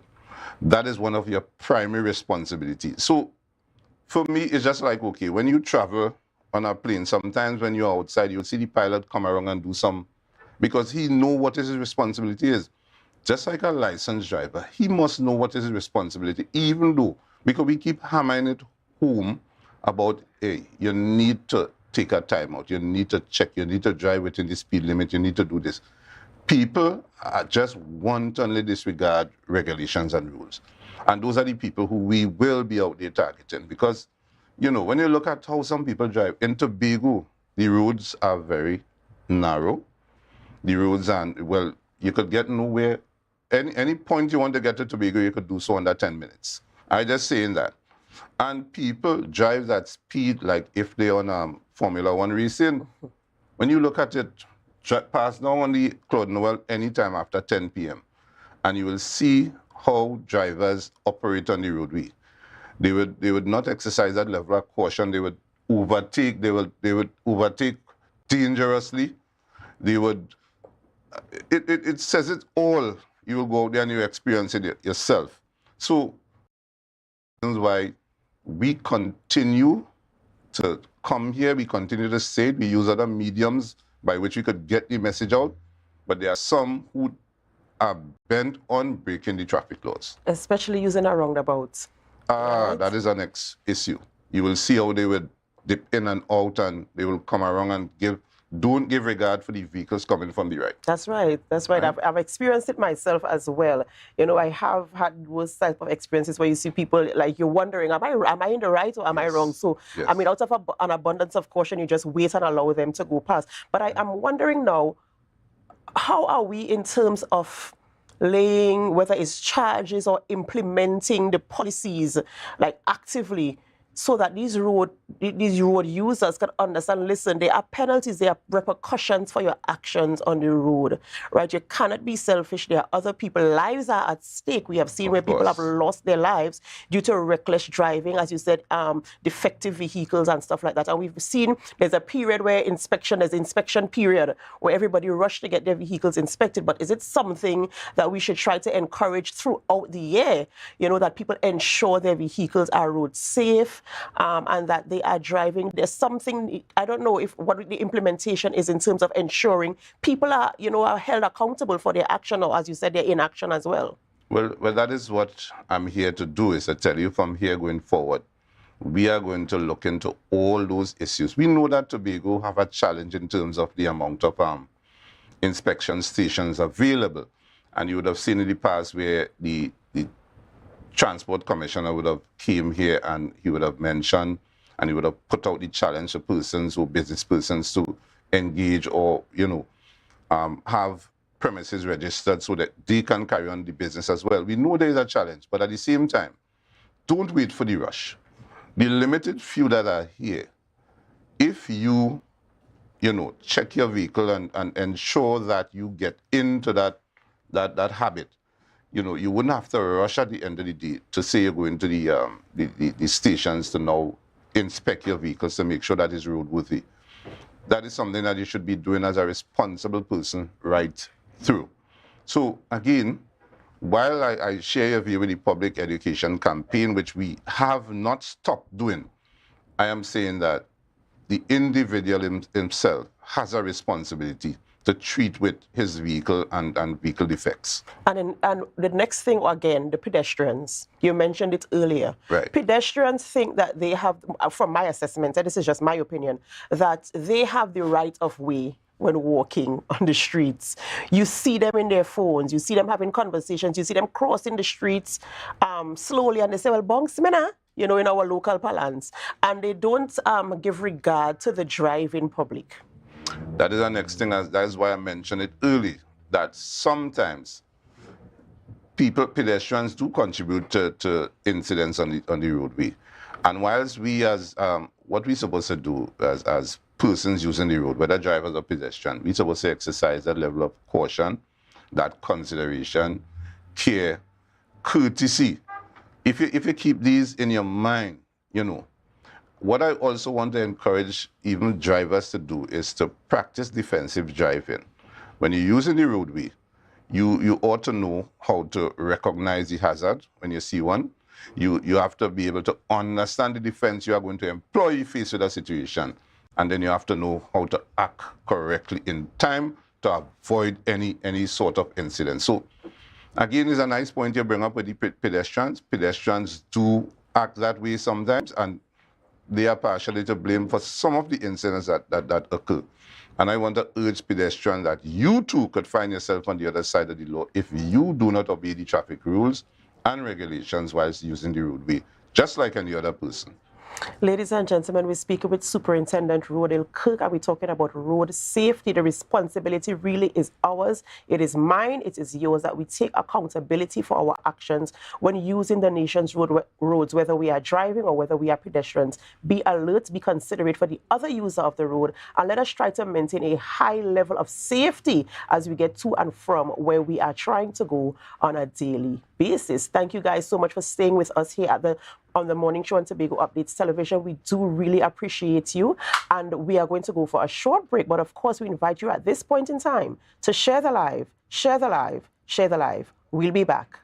That is one of your primary responsibilities. So for me, it's just like, okay, when you travel on a plane, sometimes when you're outside, you'll see the pilot come around and do some, because he knows what his responsibility is. Just like a licensed driver, he must know what is his responsibility, even though, because we keep hammering it home about, hey, you need to take a time out, you need to check, you need to drive within the speed limit, you need to do this. People just wantonly disregard regulations and rules. And those are the people who we will be out there targeting. Because, you know, when you look at how some people drive, in Tobago, the roads are very narrow. The roads are, well, you could get nowhere. Any point you want to get to Tobago, you could do so under 10 minutes. I'm just saying that. And people drive that speed like if they're on Formula One racing. When you look at it, pass now on the Claude Noel anytime after 10 p.m. and you will see how drivers operate on the roadway. They would not exercise that level of caution. They would overtake. They would overtake dangerously. They would. It says it all. You will go out there and you experience it yourself. So, that's why we continue to come here. We continue to say it. We use other mediums by which we could get the message out. But there are some who are bent on breaking the traffic laws. Especially using a roundabout. Right? That is the next issue. You will see how they would dip in and out and they will come around and don't give regard for the vehicles coming from the right. That's right. That's right. I've experienced it myself as well. You know, I have had those type of experiences where you see people like you're wondering, am I in the right or am I wrong? So, I mean, out of an abundance of caution, you just wait and allow them to go past. But I am wondering now, how are we in terms of laying, whether it's charges or implementing the policies, like actively, so that these road users can understand, listen, there are penalties, there are repercussions for your actions on the road, right? You cannot be selfish. There are other people. Lives are at stake. We have seen where people have lost their lives due to reckless driving, as you said, defective vehicles and stuff like that. And we've seen there's a period where there's inspection period where everybody rushed to get their vehicles inspected. But is it something that we should try to encourage throughout the year, you know, that people ensure their vehicles are road safe, and that they are driving? There's something, I don't know what the implementation is in terms of ensuring people are, you know, are held accountable for their action, or as you said, their inaction as well. Well, that is what I'm here to do, is to tell you from here going forward, we are going to look into all those issues. We know that Tobago have a challenge in terms of the amount of inspection stations available. And you would have seen in the past where the Transport Commissioner would have came here and he would have mentioned and he would have put out the challenge to persons or business persons to engage or, you know, have premises registered so that they can carry on the business as well. We know there is a challenge, but at the same time, don't wait for the rush. The limited few that are here, if you know, check your vehicle and ensure that you get into that habit, you know, you wouldn't have to rush at the end of the day to say you're going to the stations to now inspect your vehicles to make sure that it's roadworthy. That is something that you should be doing as a responsible person right through. So again, while I share your view with the public education campaign, which we have not stopped doing, I am saying that the individual himself has a responsibility to treat with his vehicle and vehicle defects. And the next thing, again, the pedestrians. You mentioned it earlier. Right. Pedestrians think that they have, from my assessment, and this is just my opinion, that they have the right of way when walking on the streets. You see them in their phones, you see them having conversations, you see them crossing the streets slowly, and they say, well, bongs mina, you know, in our local parlance. And they don't give regard to the driving public. That is the next thing, that is why I mentioned it early, that sometimes pedestrians do contribute to incidents on the roadway. And whilst we as, what we're supposed to do as persons using the road, whether drivers or pedestrians, we're supposed to exercise that level of caution, that consideration, care, courtesy. If you keep these in your mind, you know, what I also want to encourage even drivers to do is to practice defensive driving. When you're using the roadway, you ought to know how to recognize the hazard when you see one. You have to be able to understand the defense you are going to employ faced with a situation. And then you have to know how to act correctly in time to avoid any sort of incident. So again, it's a nice point you bring up with the pedestrians. Pedestrians do act that way sometimes, and they are partially to blame for some of the incidents that occur. And I want to urge pedestrians that you too could find yourself on the other side of the law if you do not obey the traffic rules and regulations whilst using the roadway, just like any other person. Ladies and gentlemen, we're speaking with Superintendent Rodale Kirk, and we're talking about road safety. The responsibility really is ours. It is mine. It is yours, that we take accountability for our actions when using the nation's roads, whether we are driving or whether we are pedestrians. Be alert, be considerate for the other user of the road, and let us try to maintain a high level of safety as we get to and from where we are trying to go on a daily basis. Thank you guys so much for staying with us here on the Morning Show on Tobago Updates Television. We do really appreciate you, and we are going to go for a short break, but of course we invite you at this point in time to share the live, share the live, share the live. We'll be back.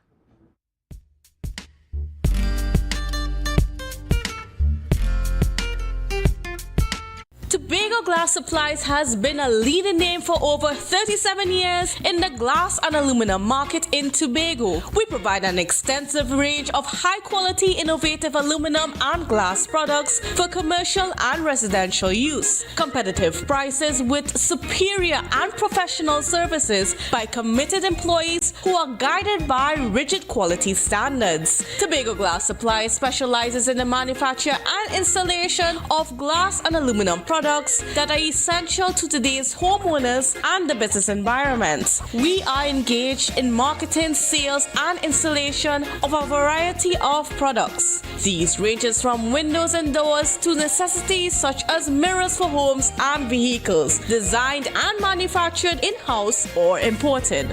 Tobago Glass Supplies has been a leading name for over 37 years in the glass and aluminum market in Tobago. We provide an extensive range of high-quality, innovative aluminum and glass products for commercial and residential use. Competitive prices with superior and professional services by committed employees who are guided by rigid quality standards. Tobago Glass Supplies specializes in the manufacture and installation of glass and aluminum products that are essential to today's homeowners and the business environment. We are engaged in marketing, sales, and installation of a variety of products. These ranges from windows and doors to necessities such as mirrors for homes and vehicles, designed and manufactured in-house or imported.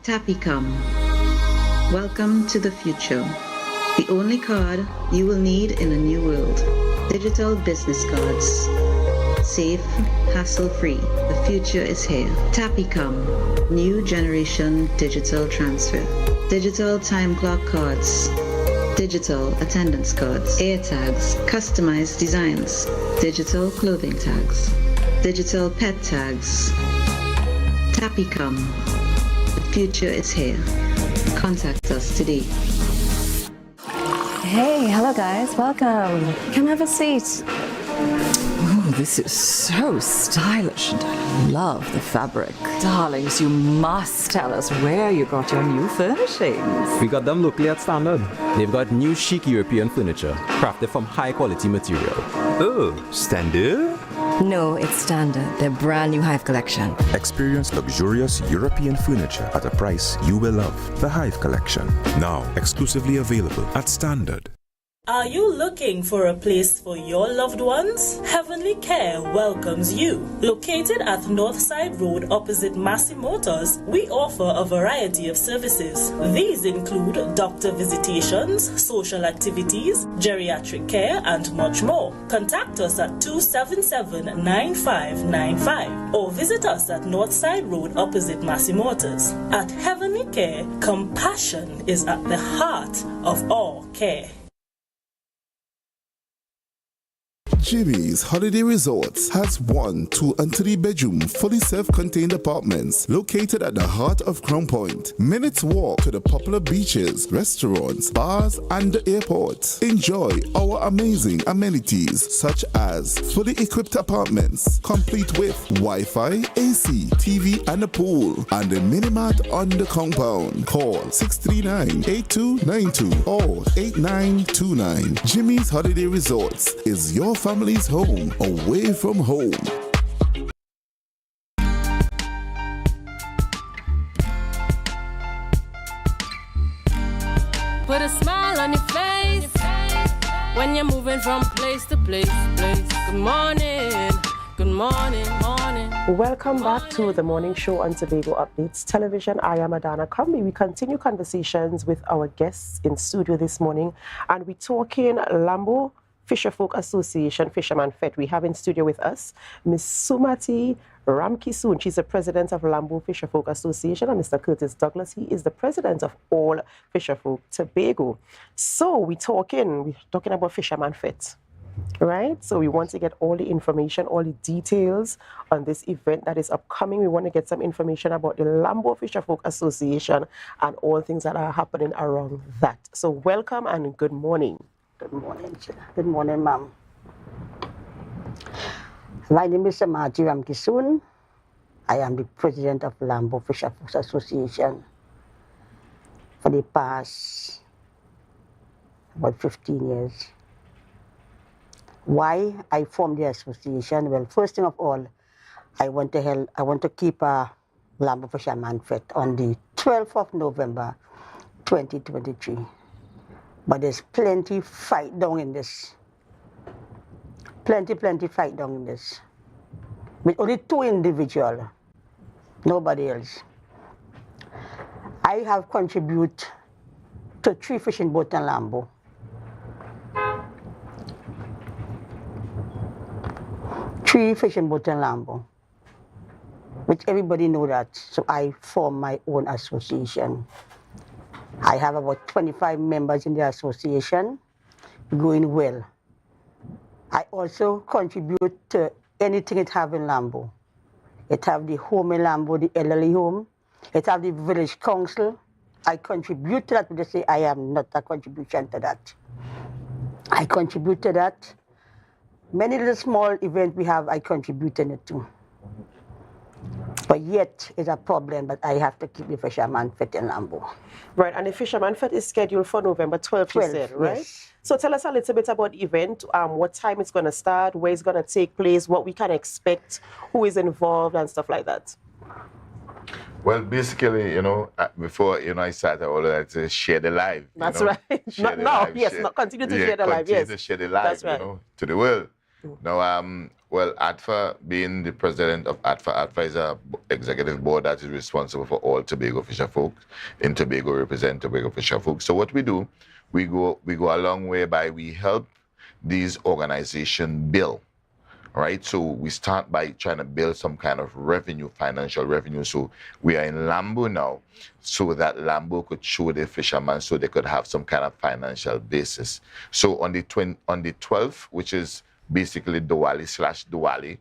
Tapicom. Welcome to the future. The only card you will need in a new world. Digital business cards. Safe, hassle-free. The future is here. Tapicom. New generation digital transfer. Digital time clock cards. Digital attendance cards. Air tags. Customized designs. Digital clothing tags. Digital pet tags. Tapicom. The future is here. Contact us today. Hey, hello guys, welcome. Come have a seat. Oh, this is so stylish, and I love the fabric. Darlings, you must tell us where you got your new furnishings. We got them locally at Standard. They've got new chic European furniture, crafted from high quality material. Oh, Standard? No, it's Standard, their brand new Hive collection. Experience luxurious European furniture at a price you will love. The Hive collection. Now exclusively available at Standard. Are you looking for a place for your loved ones? Heavenly Care welcomes you. Located at Northside Road opposite Massey Motors, we offer a variety of services. These include doctor visitations, social activities, geriatric care, and much more. Contact us at 277-9595 or visit us at Northside Road opposite Massey Motors. At Heavenly Care, compassion is at the heart of all care. Jimmy's Holiday Resorts has 1, 2, and 3 bedroom, fully self-contained apartments located at the heart of Crown Point. Minutes walk to the popular beaches, restaurants, bars, and the airport. Enjoy our amazing amenities such as fully equipped apartments, complete with Wi-Fi, AC, TV, and a pool, and a mini-mart on the compound. Call 639-8292 or 8929. Jimmy's Holiday Resorts is your family's home away from home. Put a smile on your face when you're moving from place to place. Good morning, good morning, morning. Welcome back to the morning show on Tobago Updates Television. I am Adana Combi. We continue conversations with our guests in studio this morning, and we're talking Lambo Fisherfolk Association Fisherman Fete. We have in studio with us Ms. Sumati Ramkisoon. She's the president of Lambo Fisherfolk Association, and Mr. Curtis Douglas. He is the president of all Fisherfolk Tobago. So we're talking about Fisherman Fete, right? So we want to get all the information, all the details on this event that is upcoming. We want to get some information about the Lambo Fisherfolk Association and all things that are happening around that. So welcome and good morning. Good morning, sir. Good morning, ma'am. My name is Sumati Ramkisoon. I am the president of Lambo Fisherfolk Association for the past about 15 years. Why I formed the association? Well, first thing of all, I want to keep a Lambo Fisherman Fete on the 12th of November, 2023. But there's plenty fight down in this. Plenty fight down in this. With only 2 individuals, nobody else. I have contributed to 3 fishing boats in Lambo. Three fishing boats in Lambo, which everybody know that. So I formed my own association. I have about 25 members in the association, going well. I also contribute to anything it have in Lambo. It have the home in Lambo, the elderly home. It have the village council. I contribute to that, but they say I am not a contribution to that. I contribute to that. Many little small events we have, I contribute in it too. But yet, it's a problem, but I have to keep the Fisherman Fete in Lambo. Right, and the Fisherman Fete is scheduled for November 12th, you said, right? Yes. So tell us a little bit about the event, what time it's going to start, where it's going to take place, what we can expect, who is involved, and stuff like that. Well, basically, before, I started all of that, to share the live. That's right. Not now, yes, continue to share the live, yes. Continue to share the live, That's right. To the world. Now, ATFA, being the president of ATFA is an executive board that is responsible for all Tobago Fisherfolk. In Tobago, represent Tobago Fisherfolk. So what we do, we go a long way by we help these organizations build, right? So we start by trying to build some kind of revenue, financial revenue. So we are in Lambo now, so that Lambo could show the fishermen so they could have some kind of financial basis. So on the 12th, which is basically Diwali/Diwali,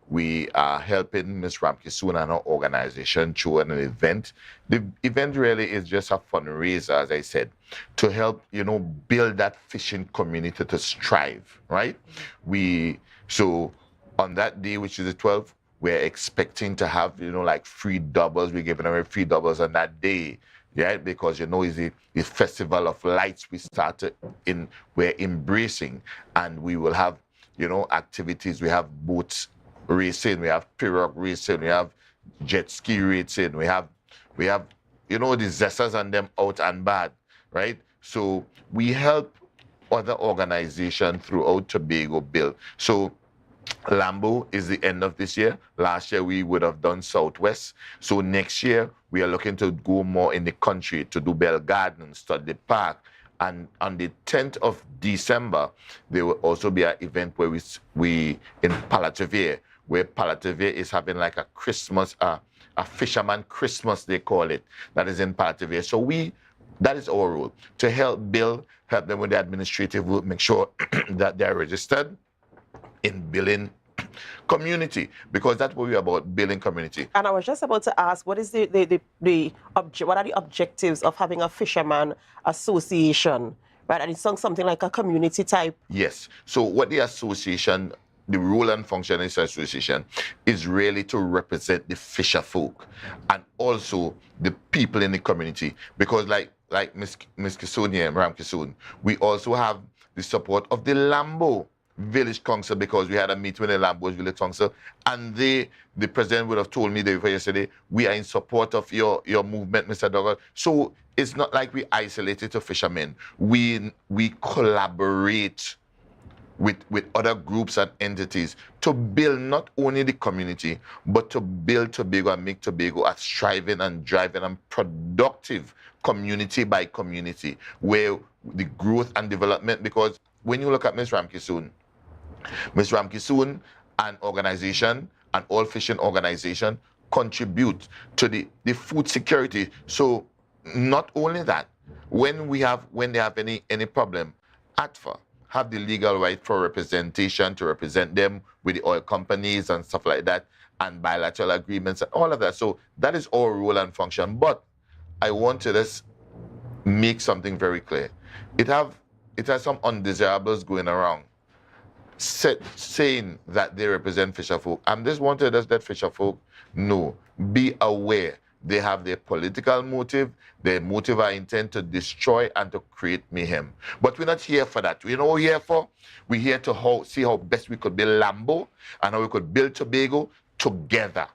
we are helping Ms. Ramkisoon and her organization through an event. The event really is just a fundraiser, as I said, to help, build that fishing community to strive, right? So on that day, which is the 12th, we're expecting to have, like free doubles. We're giving away free doubles on that day. Yeah, because it's the festival of lights we're embracing, and we will have, activities. We have boats racing, we have pirogue racing, we have jet ski racing, we have the zesters and them out and bad, right? So we help other organizations throughout Tobago build. So Lambo is the end of this year. Last year we would have done Southwest. So next year we are looking to go more in the country to do Bell Garden, Studley Park. And on the 10th of December, there will also be an event where we in Palatavere, where Palatavere is having like a Christmas, a fisherman Christmas, they call it, that is in Palatavere. So that is our role, to help them with the administrative work, make sure that they're registered in building community, because that's what we're about, building community. And I was just about to ask, what is what are the objectives of having a fisherman association, right? And it's something like a community type. Yes. So what the association, the role and function of this association is really to represent the fisher folk and also the people in the community. Because like Miss Kisoon here, Ram Kisoon, we also have the support of the Lambo Village Council, because we had a meeting with the Lambos Village Council, and the president would have told me yesterday, we are in support of your movement, Mr. Douglas. So it's not like we isolated to fishermen. We collaborate with other groups and entities to build not only the community, but to build Tobago and make Tobago a thriving and driving and productive community by community, where the growth and development, because when you look at Ms. Ramkisoon and organization and all fishing organization contribute to the food security. So not only that, when they have any problem, ATFA have the legal right for representation to represent them with the oil companies and stuff like that, and bilateral agreements and all of that. So that is our role and function. But I want to just make something very clear. It has some undesirables going around saying that they represent fisherfolk. I'm just wanted us that fisherfolk know, be aware. They have their political motive. Their motive are intent to destroy and to create mayhem. But we're not here for that. You know what we're here for? We're here to see how best we could build Lambo and how we could build Tobago together.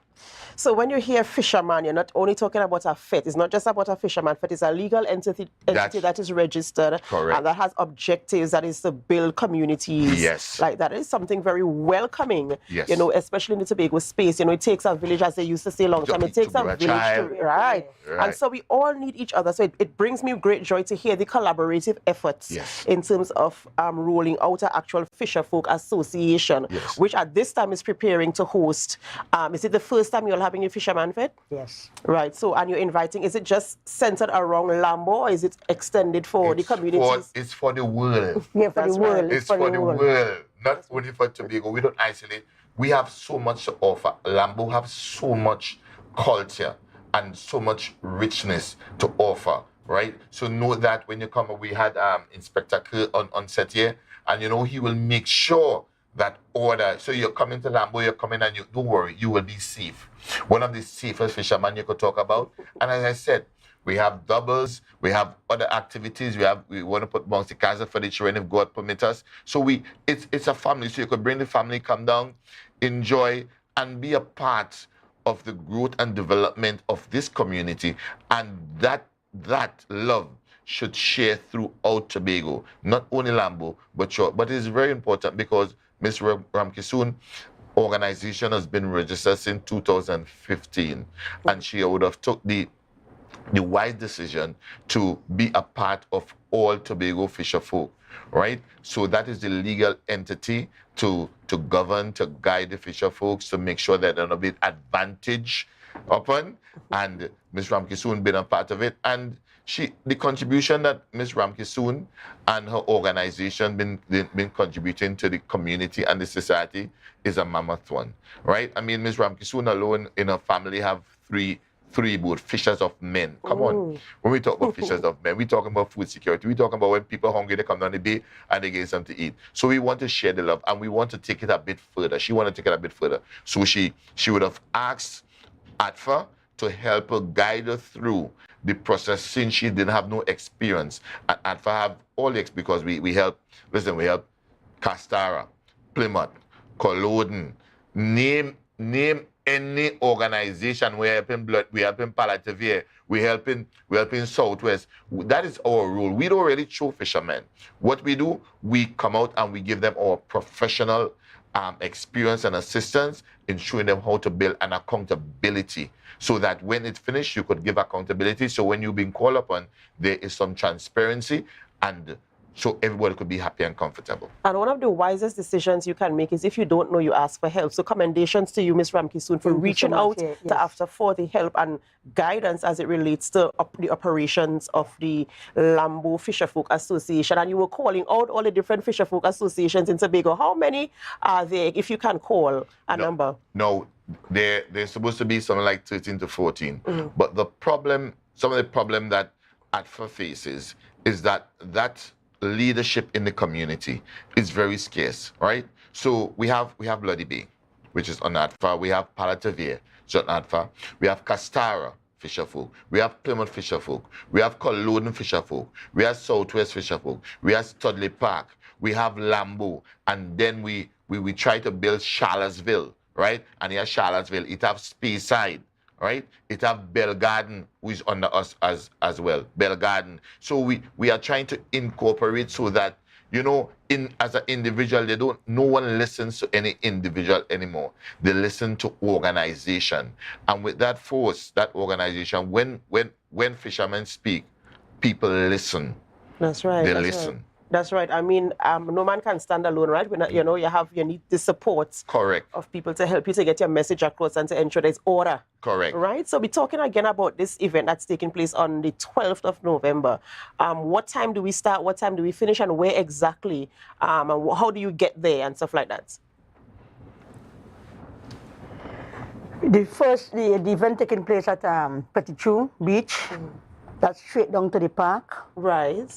So when you hear fisherman, you're not only talking about a FET. It's not just about a fisherman FET. It's a legal entity that is registered. Correct. And that has objectives, that is to build communities. Yes. Like that is something very welcoming. Yes. You know, especially in the Tobago space. You know, it takes a village, as they used to say long time. It takes a village to, right. And so we all need each other. So it brings me great joy to hear the collaborative efforts in terms of rolling out an actual Fisherfolk Association, which at this time is preparing to host. Is it the first time you'll having a fisherman fete? Yes. Right. So, and you're inviting, is it just centered around Lambo, or is it extended for the communities? It's for the world. Yeah, for the world. It's for the world. Not only for Tobago. We don't isolate. We have so much to offer. Lambo have so much culture and so much richness to offer, right? So know that when you come, we had Inspector Kerr on set here, and you know, he will make sure that order. So you're coming to Lambo, you're coming, and you don't worry, you will be safe. One of the safest fishermen you could talk about. And as I said, we have doubles, we have other activities, we want to put bouncy castle for the children if God permit us. So it's a family, so you could bring the family, come down, enjoy, and be a part of the growth and development of this community. And that love should share throughout Tobago, not only Lambo, but it is very important because Ms. Ramkisoon organization has been registered since 2015, and she would have took the wise decision to be a part of all Tobago Fisherfolk, right? So that is the legal entity to govern, to guide the fisherfolks, to make sure that they're not being advantage upon, and Ms. Ramkisoon been a part of it. And the contribution that Ms. Ramkisoon and her organization been contributing to the community and the society is a mammoth one, right? I mean, Ms. Ramkisoon alone in her family have three boat fishers of men. Come on. When we talk about fishers of men, we're talking about food security. We're talking about when people are hungry, they come down the bay and they get something to eat. So we want to share the love, and we want to take it a bit further. She wanted to take it a bit further. So she would have asked ATFA to help her guide her through the process, since she didn't have no experience. And ATFA have all the experience, because we help Castara, Plymouth, Culloden, name any organization, we're helping blood, we're helping palliative care, we're helping Southwest. That is our role. We don't really show fishermen. What we do, we come out and we give them our professional experience and assistance in showing them how to build an accountability so that when it's finished, you could give accountability. So when you're being called upon, there is some transparency and so everybody could be happy and comfortable. And one of the wisest decisions you can make is if you don't know, you ask for help. So commendations to you, Ms. Ramkisoon, for reaching out to AFTA for the help and guidance as it relates to the operations of the Lambo Fisherfolk Association. And you were calling out all the different Fisherfolk associations in Tobago. How many are there, if you can call a number? No, there's supposed to be something like 13 to 14. But the problem, some of the problem that ATFA faces is that leadership in the community is very scarce, right? So we have Bloody Bay, which is on ATFA. We have Palliative Care, which is on ATFA. We have Castara Fisherfolk. We have Plymouth Fisherfolk. We have Culloden Fisherfolk. We have Southwest Fisherfolk. We have Studley Park. We have Lambo. And then we try to build Charlottesville, right? And here Charlottesville, it have Speyside, right? It have Bell Garden, who is under us as well, Bell Garden. So we are trying to incorporate so that, you know, as an individual, no one listens to any individual anymore. They listen to organization. And with that force, that organization, when fishermen speak, people listen. That's right. They that's listen. Right. That's right. I mean, no man can stand alone, right? We're not, you need the support of people to help you to get your message across and to ensure there's order. Correct. Right? So we're talking again about this event that's taking place on the 12th of November. What time do we start? What time do we finish? And where exactly? And how do you get there and stuff like that? The event taking place at Petit Beach. That's straight down to the park. Right.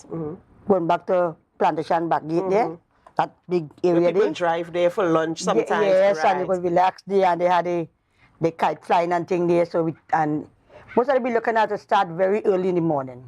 Going back to Plantation back gate there. That big area people there. Drive there for lunch sometimes. Yes, right. and they could relax there, and they had the kite flying and thing there. So and most of them be looking at to start very early in the morning.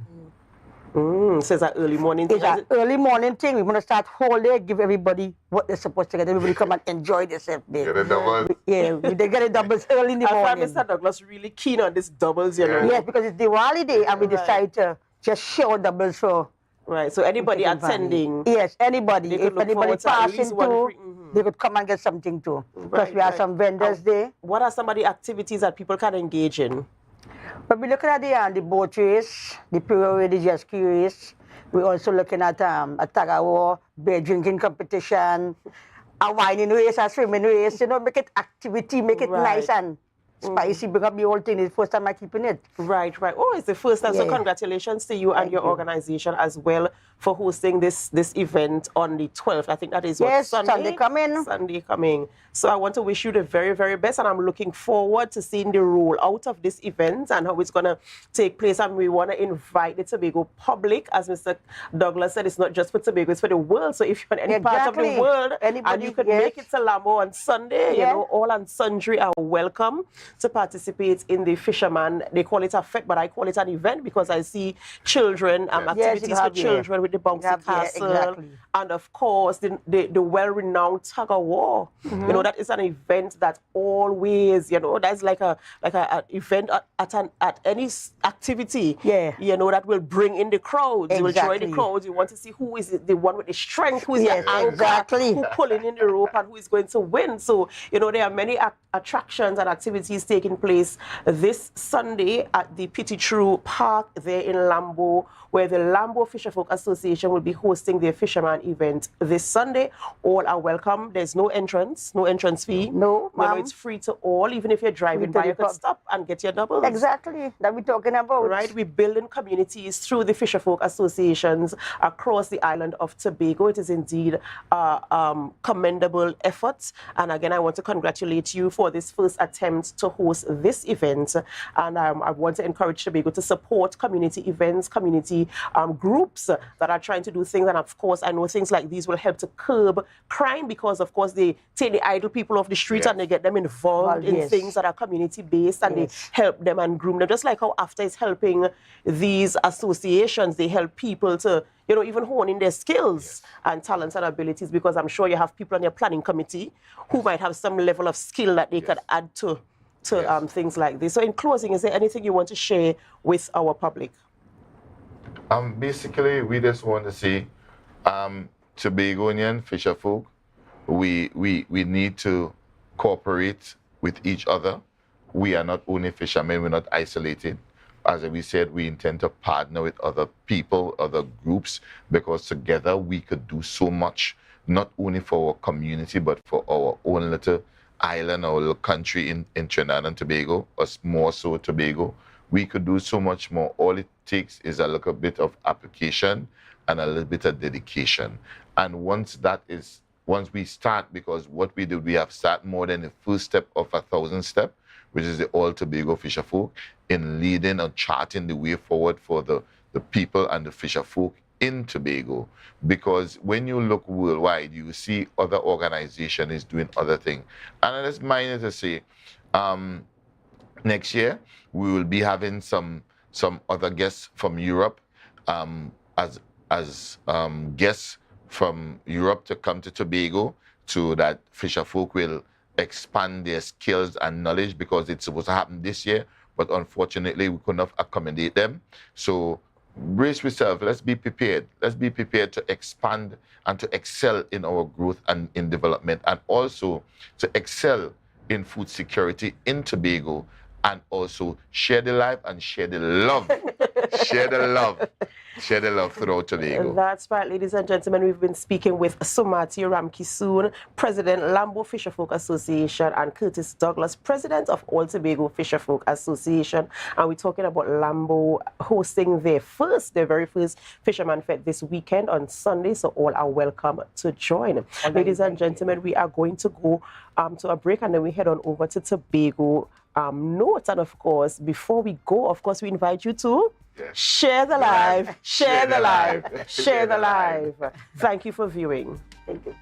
So it's an early morning thing. It's an early morning thing. We're going to start whole day, give everybody what they're supposed to get. Everybody come and enjoy themselves there. Get a double. Yeah, they get a doubles early in the morning. I find Mr. Douglas really keen on this doubles, you know. Yes, because it's Diwali day, and we decide to just show doubles for. Right, so anybody attending. Yes, anybody. If anybody passing through, they could come and get something too. Because we have some vendors there. What are some of the activities that people can engage in? But we're looking at the boat race, the period, the jet ski race. We're also looking at a tug-of-war, beer drinking competition, a whining race, a swimming race. You know, make it activity, make it nice and spicy, because the whole thing is the first time I'm keeping it. Right. Oh, it's the first time. So congratulations to you and your organization as well for hosting this event on the 12th. I think that is what, Sunday coming. Sunday coming. So I want to wish you the very, very best, and I'm looking forward to seeing the roll out of this event and how it's going to take place. And we want to invite the Tobago public, as Mr. Douglas said, it's not just for Tobago, it's for the world. So if you're in any part of the world and you could make it to Lambo on Sunday, you know, all and sundry are welcome to participate in the fisherman. They call it a fete, but I call it an event because I see children, activities for children with the bouncy castle, and of course the well-renowned tug-of-war. You know, that is an event that always, you know, that's like a event at any activity. You know, that will bring in the crowds. You will join the crowds. You want to see who is the one with the strength, who is the anchor, who pulling in the rope, and who is going to win. So, you know, there are many attractions and activities taking place this Sunday at the Petit Park there in Lambo, where the Lambo Fisherfolk Association will be hosting their fisherman event this Sunday. All are welcome. There's no entrance fee. No, ma'am. It's free to all. Even if you're driving by, you can stop and get your doubles. Exactly. That we're talking about. Right. We're building communities through the Fisherfolk Associations across the island of Tobago. It is indeed a commendable effort. And again, I want to congratulate you for this first attempt to host this event. And I want to encourage Tobago to support community events, community groups that are trying to do things. And of course, I know things like these will help to curb crime, because of course they take the idle people off the street and they get them involved in things that are community-based, and they help them and groom them. Just like how AFTA is helping these associations, they help people to, you know, even hone in their skills and talents and abilities, because I'm sure you have people on your planning committee who might have some level of skill that they could add to to things like this. So in closing, is there anything you want to share with our public? Basically, we just want to say, Tobagonian fisherfolk, we need to cooperate with each other. We are not only fishermen, we're not isolated. As we said, we intend to partner with other people, other groups, because together we could do so much, not only for our community, but for our own little island, our little country in Trinidad and Tobago, or more so Tobago. We could do so much more. All it takes is a little bit of application and a little bit of dedication. And once we start, because what we do, we have started more than the first step of 1,000 steps, which is the All Tobago Fisherfolk, in leading and charting the way forward for the people and the fisherfolk in Tobago. Because when you look worldwide, you see other organizations is doing other things. And I just mind to say, next year, we will be having some other guests from Europe as guests from Europe to come to Tobago, so that fisherfolk will expand their skills and knowledge, because it's supposed to happen this year, but unfortunately we couldn't accommodate them. So brace yourself, let's be prepared. Let's be prepared to expand and to excel in our growth and in development, and also to excel in food security in Tobago, and also share the life and share the love. Share the love. Share the love throughout Tobago. That's right, ladies and gentlemen. We've been speaking with Sumati Ramkisoon, President, Lambo Fisherfolk Association, and Curtis Douglas, President of All Tobago Fisherfolk Association. And we're talking about Lambo hosting their very first Fisherman Fest this weekend on Sunday. So all are welcome to join. Ladies and gentlemen, we are going to go to a break, and then we head on over to Tobago notes. And of course, before we go, of course, we invite you to share the live, share the live, share the live. Thank you for viewing. Thank you.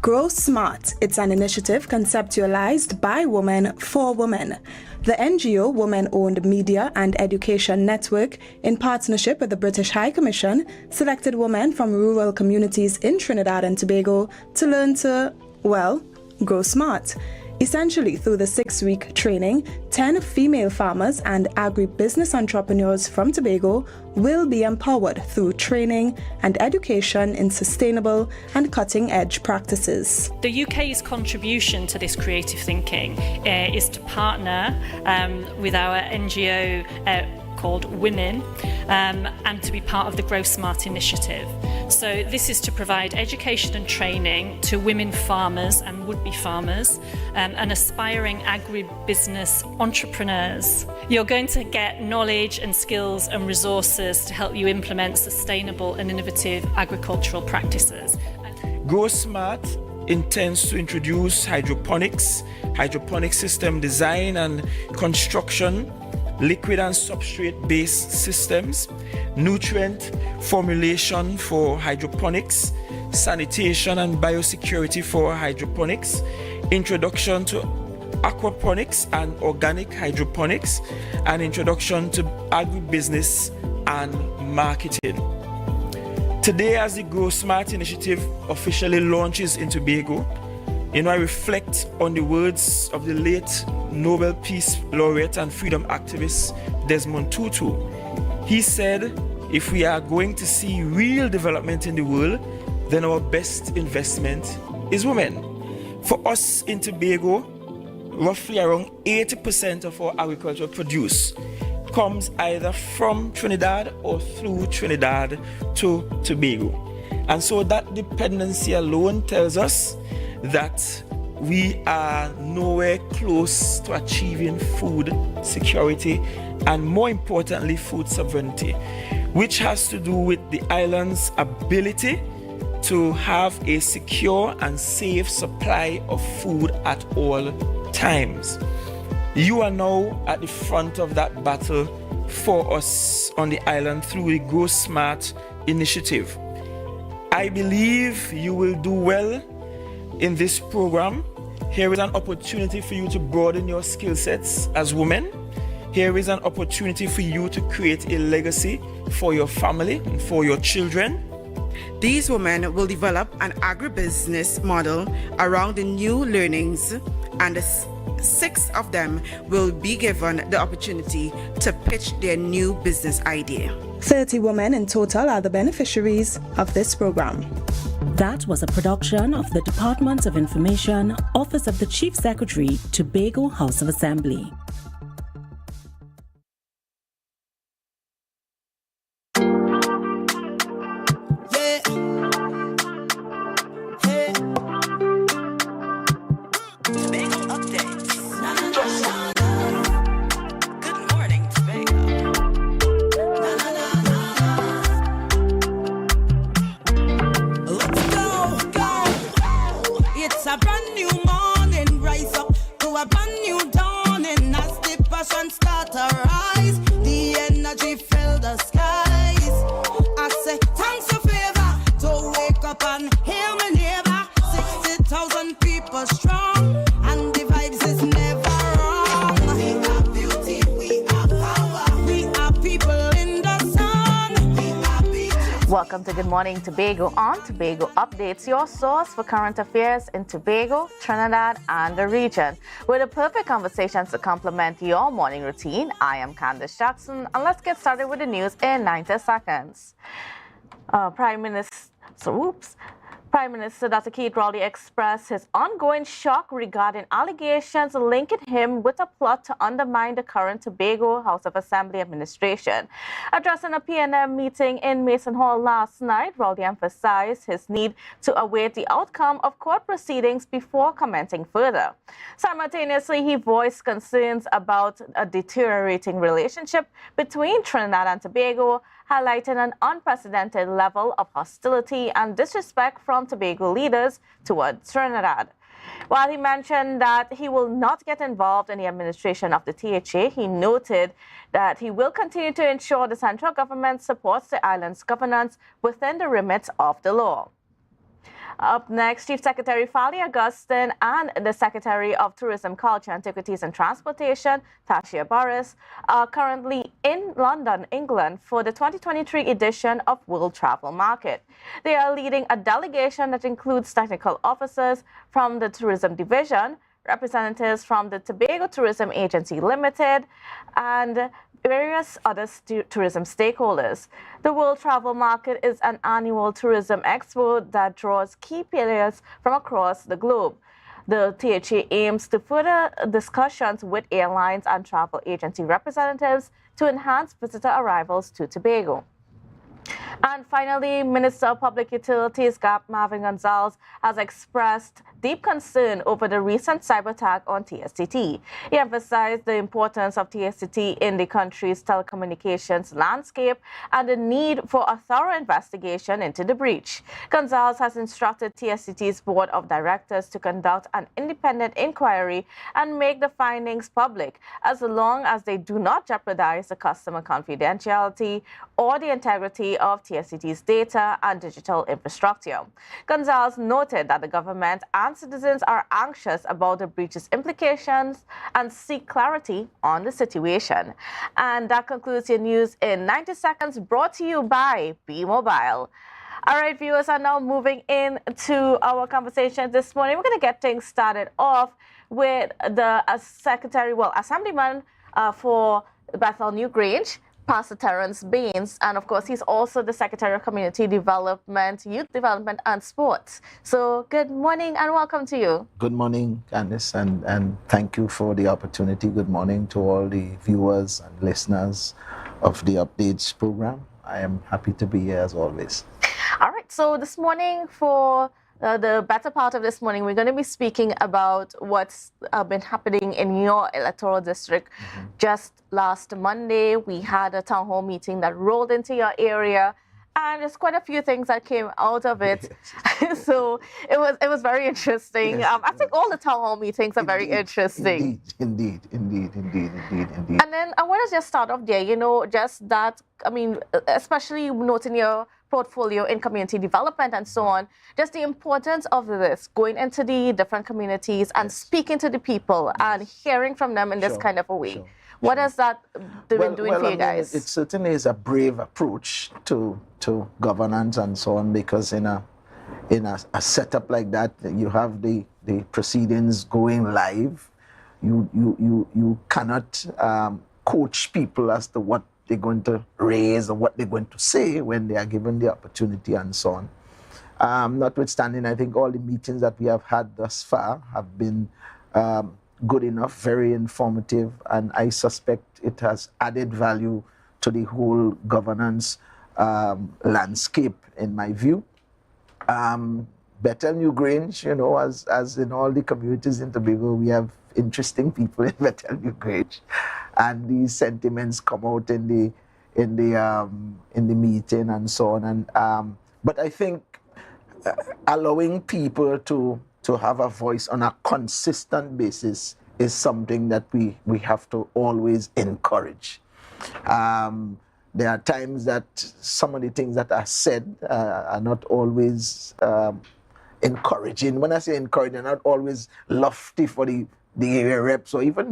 Grow Smart. It's an initiative conceptualized by women for women. The NGO, Women-Owned Media and Education Network, in partnership with the British High Commission, selected women from rural communities in Trinidad and Tobago to learn to, well, grow smart. Essentially, through the 6-week training, 10 female farmers and agribusiness entrepreneurs from Tobago will be empowered through training and education in sustainable and cutting-edge practices. The UK's contribution to this creative thinking is to partner with our NGO called Women and to be part of the Grow Smart initiative. So this is to provide education and training to women farmers and would-be farmers and aspiring agribusiness entrepreneurs. You're going to get knowledge and skills and resources to help you implement sustainable and innovative agricultural practices. Grow Smart intends to introduce hydroponic system design and construction, liquid and substrate-based systems, nutrient formulation for hydroponics, sanitation and biosecurity for hydroponics, introduction to aquaponics and organic hydroponics, and introduction to agribusiness and marketing. Today, as the Grow Smart initiative officially launches in Tobago, I reflect on the words of the late Nobel Peace Laureate and freedom activist Desmond Tutu. He said, if we are going to see real development in the world, then our best investment is women. For us in Tobago, roughly around 80% of our agricultural produce comes either from Trinidad or through Trinidad to Tobago. And so that dependency alone tells us that we are nowhere close to achieving food security and, more importantly, food sovereignty, which has to do with the island's ability to have a secure and safe supply of food at all times. You are now at the front of that battle for us on the island through the Grow Smart initiative. I believe you will do well in this program. Here is an opportunity for you to broaden your skill sets as women. Here is an opportunity for you to create a legacy for your family and for your children. These women will develop an agribusiness model around the new learnings, and 6 of them will be given the opportunity to pitch their new business idea. 30 women in total are the beneficiaries of this program. That was a production of the Department of Information, Office of the Chief Secretary, Tobago House of Assembly. Welcome to Good Morning Tobago on Tobago Updates, your source for current affairs in Tobago, Trinidad, and the region. With the perfect conversations to complement your morning routine, I am Candace Jackson, and let's get started with the news in 90 seconds. Prime Minister Dr. Keith Rowley expressed his ongoing shock regarding allegations linking him with a plot to undermine the current Tobago House of Assembly administration. Addressing a PNM meeting in Mason Hall last night, Rowley emphasized his need to await the outcome of court proceedings before commenting further. Simultaneously, he voiced concerns about a deteriorating relationship between Trinidad and Tobago, highlighting an unprecedented level of hostility and disrespect from Tobago leaders towards Trinidad. While he mentioned that he will not get involved in the administration of the THA, he noted that he will continue to ensure the central government supports the island's governance within the remit of the law. Up next, Chief Secretary Fali Augustine and the Secretary of Tourism, Culture, Antiquities and Transportation, Tashia Boris, are currently in London, England for the 2023 edition of World Travel Market. They are leading a delegation that includes technical officers from the Tourism Division, representatives from the Tobago Tourism Agency Limited, and various other tourism stakeholders. The World Travel Market is an annual tourism expo that draws key players from across the globe. The THA aims to further discussions with airlines and travel agency representatives to enhance visitor arrivals to Tobago. And finally, Minister of Public Utilities Marvin Gonzalez has expressed deep concern over the recent cyber attack on TSTT. He emphasized the importance of TSTT in the country's telecommunications landscape and the need for a thorough investigation into the breach. Gonzalez has instructed TSTT's Board of Directors to conduct an independent inquiry and make the findings public, as long as they do not jeopardize the customer confidentiality or the integrity of TSTT's data and digital infrastructure. Gonzalez noted that the government and citizens are anxious about the breach's implications and seek clarity on the situation. And that concludes your news in 90 seconds, brought to you by B-Mobile. All right, viewers are now moving into our conversation this morning. We're going to get things started off with the Assemblyman for Bethel New Grange, Pastor Terrence Baines, and of course he's also the Secretary of Community Development, Youth Development and Sports. So good morning and welcome to you. Good morning, Candice, and thank you for the opportunity. Good morning to all the viewers and listeners of the Updates program. I am happy to be here as always. All right, so this morning for the better part of this morning, we're going to be speaking about what's been happening in your electoral district. Just last Monday, we had a town hall meeting that rolled into your area, And there's quite a few things that came out of it. So it was very interesting. Yes, I think all the town hall meetings are very interesting. Indeed. And then I want to just start off there, just that, I mean, especially noting your portfolio in community development and so on, just the importance of this, going into the different communities and speaking to the people and hearing from them in this kind of a way. What has that been doing for you guys? It certainly is a brave approach to governance and so on, because in a setup like that, you have the proceedings going live. You cannot coach people as to what they're going to raise or what they're going to say when they are given the opportunity and so on. Notwithstanding, I think all the meetings that we have had thus far have been good enough, very informative, and I suspect it has added value to the whole governance landscape, in my view. Bethel New Grange, as in all the communities in Tobago, we have interesting people in Bethel New Grange, and these sentiments come out in the meeting and so on. And but I think allowing people to have a voice on a consistent basis is something that we have to always encourage. There are times that some of the things that are said are not always encouraging. When I say encouraging, they're not always lofty for the area reps or even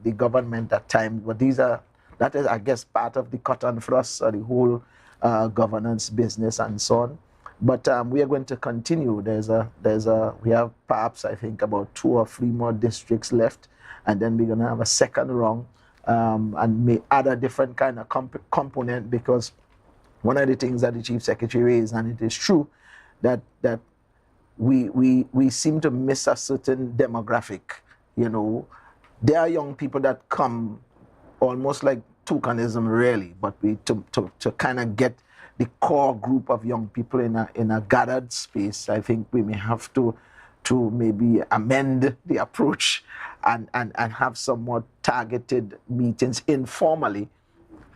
the government at times. But that is, I guess, part of the cut and thrust of the whole governance business and so on. But we are going to continue. We have perhaps, I think, about 2 or 3 more districts left, and then we're going to have a second round and may add a different kind of component, because one of the things that the Chief Secretary raised, and it is true, that we seem to miss a certain demographic. There are young people that come almost like toucanism, really, but to kind of get the core group of young people in a gathered space, I think we may have to maybe amend the approach and have some more targeted meetings informally,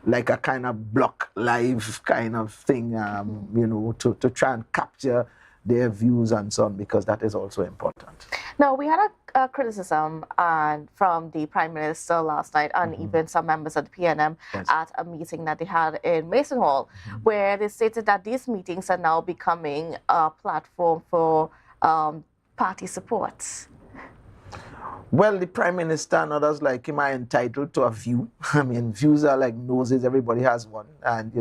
like a kind of block live kind of thing, to try and capture their views and so on, because that is also important. Now, we had a criticism from the Prime Minister last night, and even some members of the PNM at a meeting that they had in Mason Hall, where they stated that these meetings are now becoming a platform for party support. Well, the Prime Minister and others like him are entitled to a view. I mean, views are like noses, everybody has one, and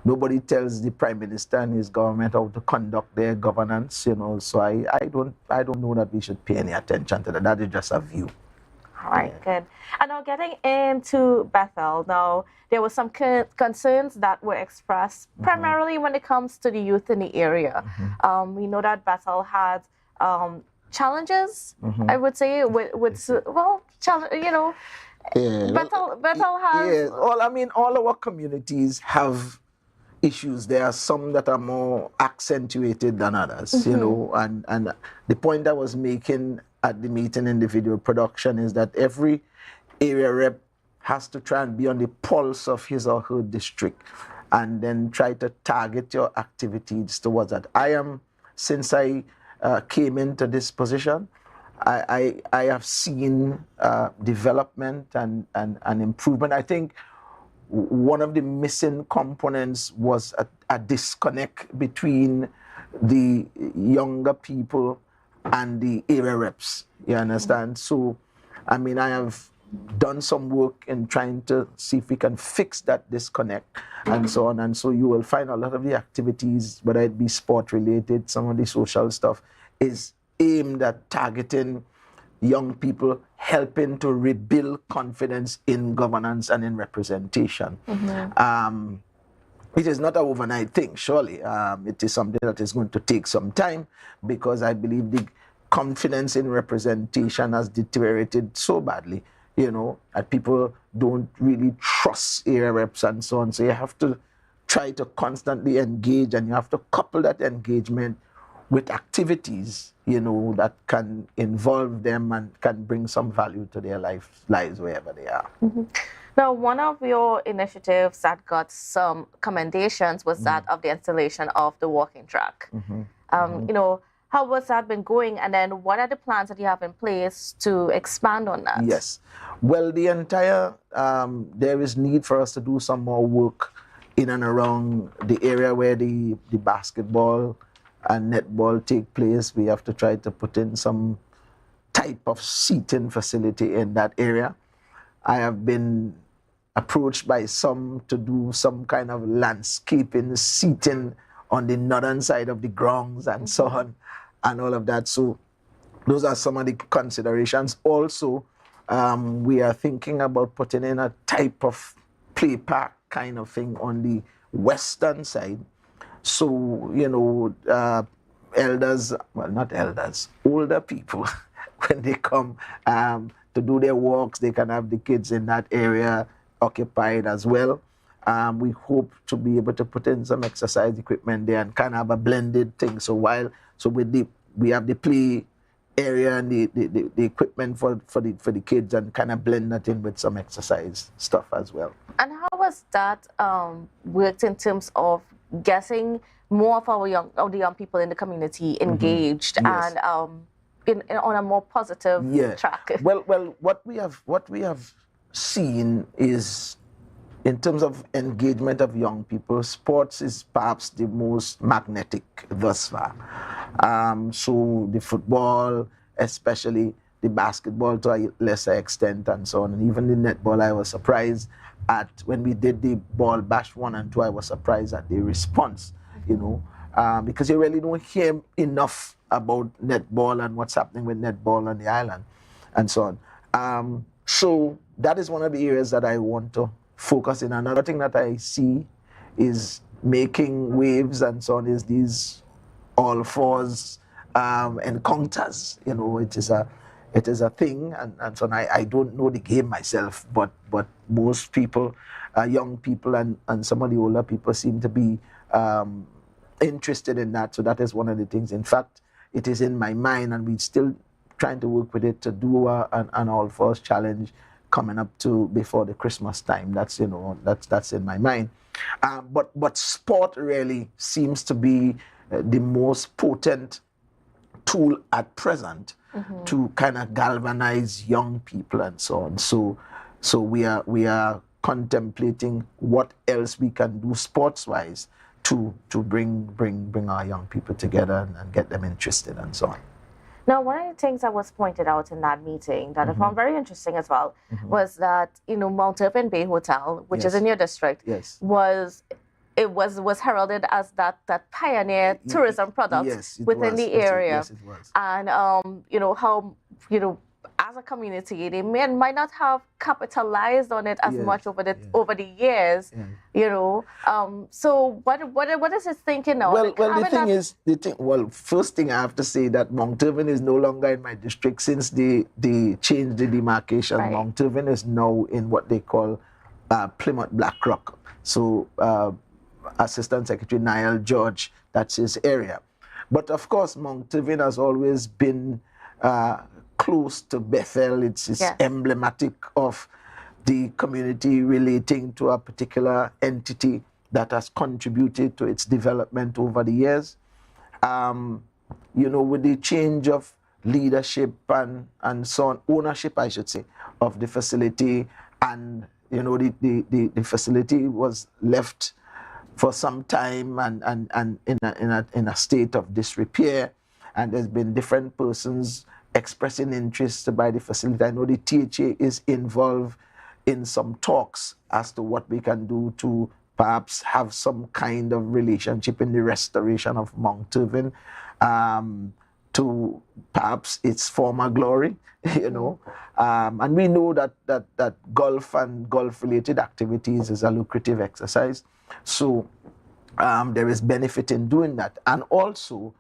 nobody tells the Prime Minister and his government how to conduct their governance, so I don't know that we should pay any attention to that. That is just a view. All right, good. And now getting into Bethel, now there were some concerns that were expressed primarily when it comes to the youth in the area. We know that Bethel had challenges, I would say, Bethel has... all our communities have issues. There are some that are more accentuated than others, and the point I was making at the meeting in the video production is that every area rep has to try and be on the pulse of his or her district and then try to target your activities towards that. Since I came into this position, I have seen development and improvement. I think one of the missing components was a disconnect between the younger people and the area reps, you understand? So, I mean, I have done some work in trying to see if we can fix that disconnect and so on. And so you will find a lot of the activities, whether it be sport related, some of the social stuff, is aimed at targeting young people, helping to rebuild confidence in governance and in representation. It is not an overnight thing, surely. It is something that is going to take some time, because I believe the confidence in representation has deteriorated so badly, that people don't really trust area reps and so on. So you have to try to constantly engage, and you have to couple that engagement with activities, that can involve them and can bring some value to their lives wherever they are. Now, one of your initiatives that got some commendations was that of the installation of the walking track. You know, how has that been going? And then what are the plans that you have in place to expand on that? Yes. Well, the entire, there is need for us to do some more work in and around the area where the basketball and netball take place. We have to try to put in some type of seating facility in that area. I have been approached by some to do some kind of landscaping seating on the northern side of the grounds and so on and all of that. So those are some of the considerations. Also, we are thinking about putting in a type of play park kind of thing on the western side. So, you know, elders, well, not elders, older people, when they come to do their walks, they can have the kids in that area occupied as well. We hope to be able to put in some exercise equipment there and kind of have a blended thing. So we have the play area and the equipment for the kids, and kind of blend that in with some exercise stuff as well. And how was that worked in terms of getting more of the young people in the community engaged and on a more positive track? Well, what we have seen is, in terms of engagement of young people, sports is perhaps the most magnetic thus far. So the football, especially the basketball to a lesser extent, and so on, and even the netball, I was surprised at when we did the ball bash 1 and 2. I was surprised at the response, you know, because you really don't hear enough about netball and what's happening with netball on the island, and so on. So that is one of the areas that I want to focus in. Another thing that I see is making waves and so on is these all fours encounters. You know, it is a thing, and so on. I don't know the game myself, but most people, young people and some of the older people seem to be interested in that. So that is one of the things. In fact, it is in my mind, and we're still trying to work with it to do an all fours challenge coming up to before the Christmas time. That's, you know, that's in my mind. But sport really seems to be the most potent tool at present to kind of galvanize young people and so on. So we are contemplating what else we can do sports-wise to bring our young people together and get them interested and so on. Now, one of the things that was pointed out in that meeting that I found very interesting as well was that, you know, Mount Irving Bay Hotel, which is in your district, was heralded as that pioneer tourism product within the area. Yes, it was. And you know how, you know, as a community, they might not have capitalized on it as much over the years, you know. So what is his thinking now? Well, first thing I have to say that Mount Irving is no longer in my district since they changed the demarcation. Right. Mount Irving is now in what they call Plymouth Blackrock. So Assistant Secretary Niall George, that's his area. But of course, Mount Irving has always been close to Bethel. It's emblematic of the community relating to a particular entity that has contributed to its development over the years. You know, with the change of leadership and so on, ownership, I should say, of the facility, and you know, the facility was left for some time and in a state of disrepair, and there's been different persons expressing interest by the facility. I know the THA is involved in some talks as to what we can do to perhaps have some kind of relationship in the restoration of Mount Irving to perhaps its former glory, you know. And we know that golf and golf-related activities is a lucrative exercise. So there is benefit in doing that. And also,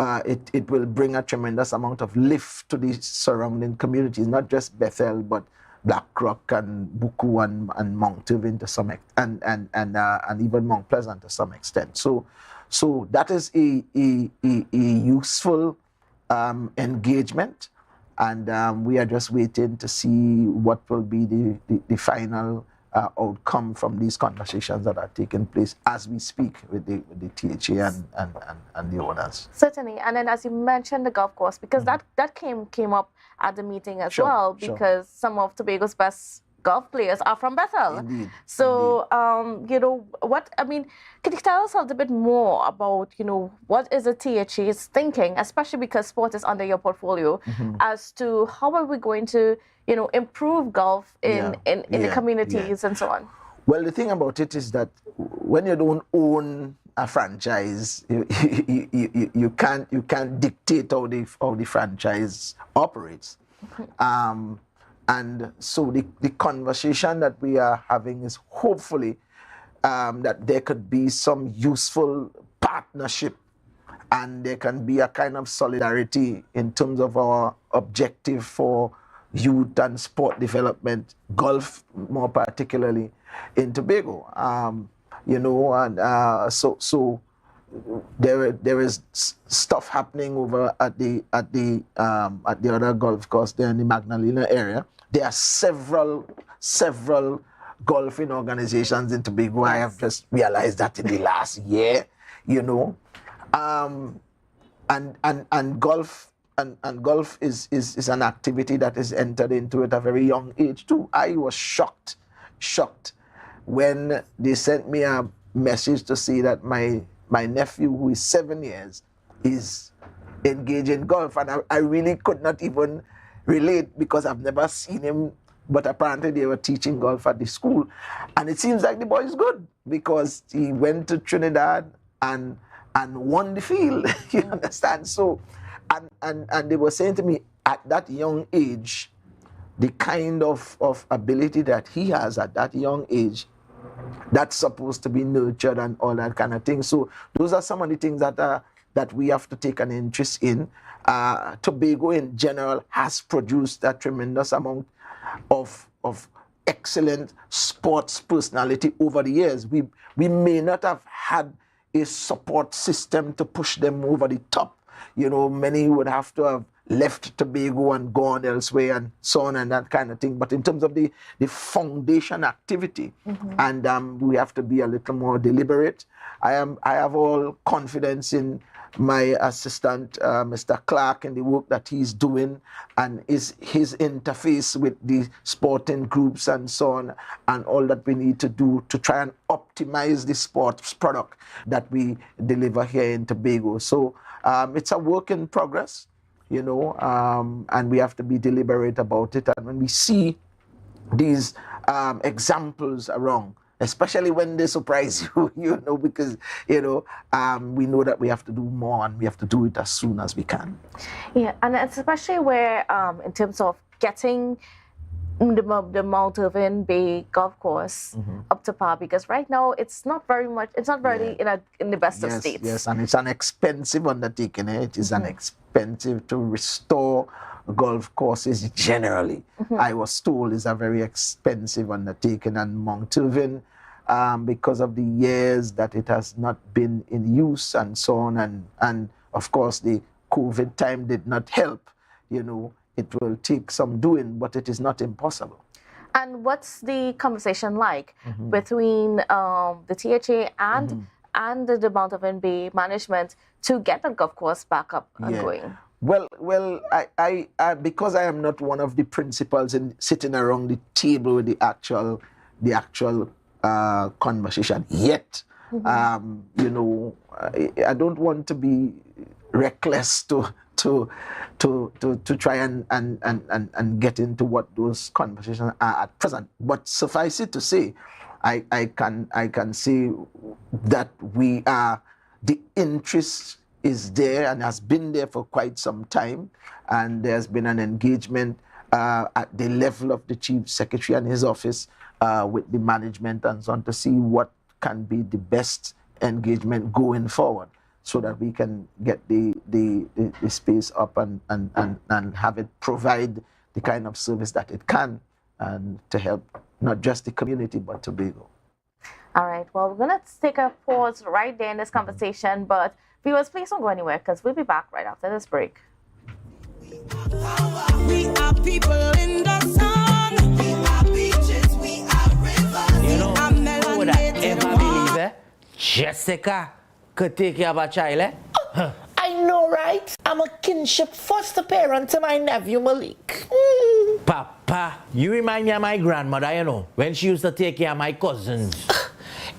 it will bring a tremendous amount of lift to the surrounding communities, not just Bethel, but Blackrock and Buku and Mount Irving to some extent, and even Mount Pleasant to some extent. So that is a useful engagement And we are just waiting to see what will be the final outcome from these conversations that are taking place as we speak with the THA and the owners. Certainly, and then as you mentioned the golf course, because that came up at the meeting as Sure, well, sure. because some of Tobago's best golf players are from Bethel. Indeed. So, you know, can you tell us a little bit more about, you know, what is the THA's thinking, especially because sport is under your portfolio, as to how are we going to, you know, improve golf in the communities and so on? Well, the thing about it is that when you don't own a franchise, you can't dictate how the franchise operates. And so the conversation that we are having is hopefully that there could be some useful partnership, and there can be a kind of solidarity in terms of our objective for youth and sport development, golf more particularly in Tobago. You know, and so there is stuff happening over at the other golf course there in the Magdalena area. There are several golfing organizations in Tobago. I have just realized that in the last year, you know, and golf is an activity that is entered into at a very young age too. I was shocked when they sent me a message to say that my nephew, who is 7 years, is engaged in golf, and I really could not even relate because I've never seen him, but apparently they were teaching golf at the school, and it seems like the boy is good because he went to Trinidad and won the field. You understand? So, and they were saying to me at that young age, the kind of ability that he has at that young age, that's supposed to be nurtured and all that kind of thing. So those are some of the things that we have to take an interest in. Tobago in general has produced a tremendous amount of excellent sports personality over the years. We may not have had a support system to push them over the top. You know, many would have to have left Tobago and gone elsewhere and so on and that kind of thing. But in terms of the foundation activity, and we have to be a little more deliberate. I have all confidence in my assistant, Mr. Clark, and the work that he's doing, and his interface with the sporting groups and so on, and all that we need to do to try and optimize the sports product that we deliver here in Tobago. So it's a work in progress, you know, and we have to be deliberate about it. And when we see these examples around, especially when they surprise you, you know, because, you know, we know that we have to do more, and we have to do it as soon as we can. Yeah, and especially where, in terms of getting the Mount Irvin Bay golf course up to par, because right now it's not very in the best of states. Yes, and it's an expensive undertaking. It is an expensive to restore golf courses generally. I was told is a very expensive undertaking, and Mount Irvin, because of the years that it has not been in use and so on, and of course the COVID time did not help, you know, it will take some doing, but it is not impossible. And what's the conversation like between the THA and the Mount Irvin Bay management to get the golf course back up and going? Well, I because I am not one of the principals in sitting around the table with the actual conversation yet. You know, I don't want to be reckless to try and get into what those conversations are at present. But suffice it to say, I can say that the interest is there and has been there for quite some time, and there's been an engagement at the level of the Chief Secretary and his office with the management and so on to see what can be the best engagement going forward, so that we can get the space up and have it provide the kind of service that it can, and to help not just the community but Tobago. All right, well, we're going to take a pause right there in this conversation, but viewers, please don't go anywhere, because we'll be back right after this break. We are people in the sun. We are beaches, we are rivers. You know, who would I ever believe it? Jessica could take care of a child, eh? I know, right? I'm a kinship foster parent to my nephew Malik. Papa, you remind me of my grandmother, you know, when she used to take care of my cousins.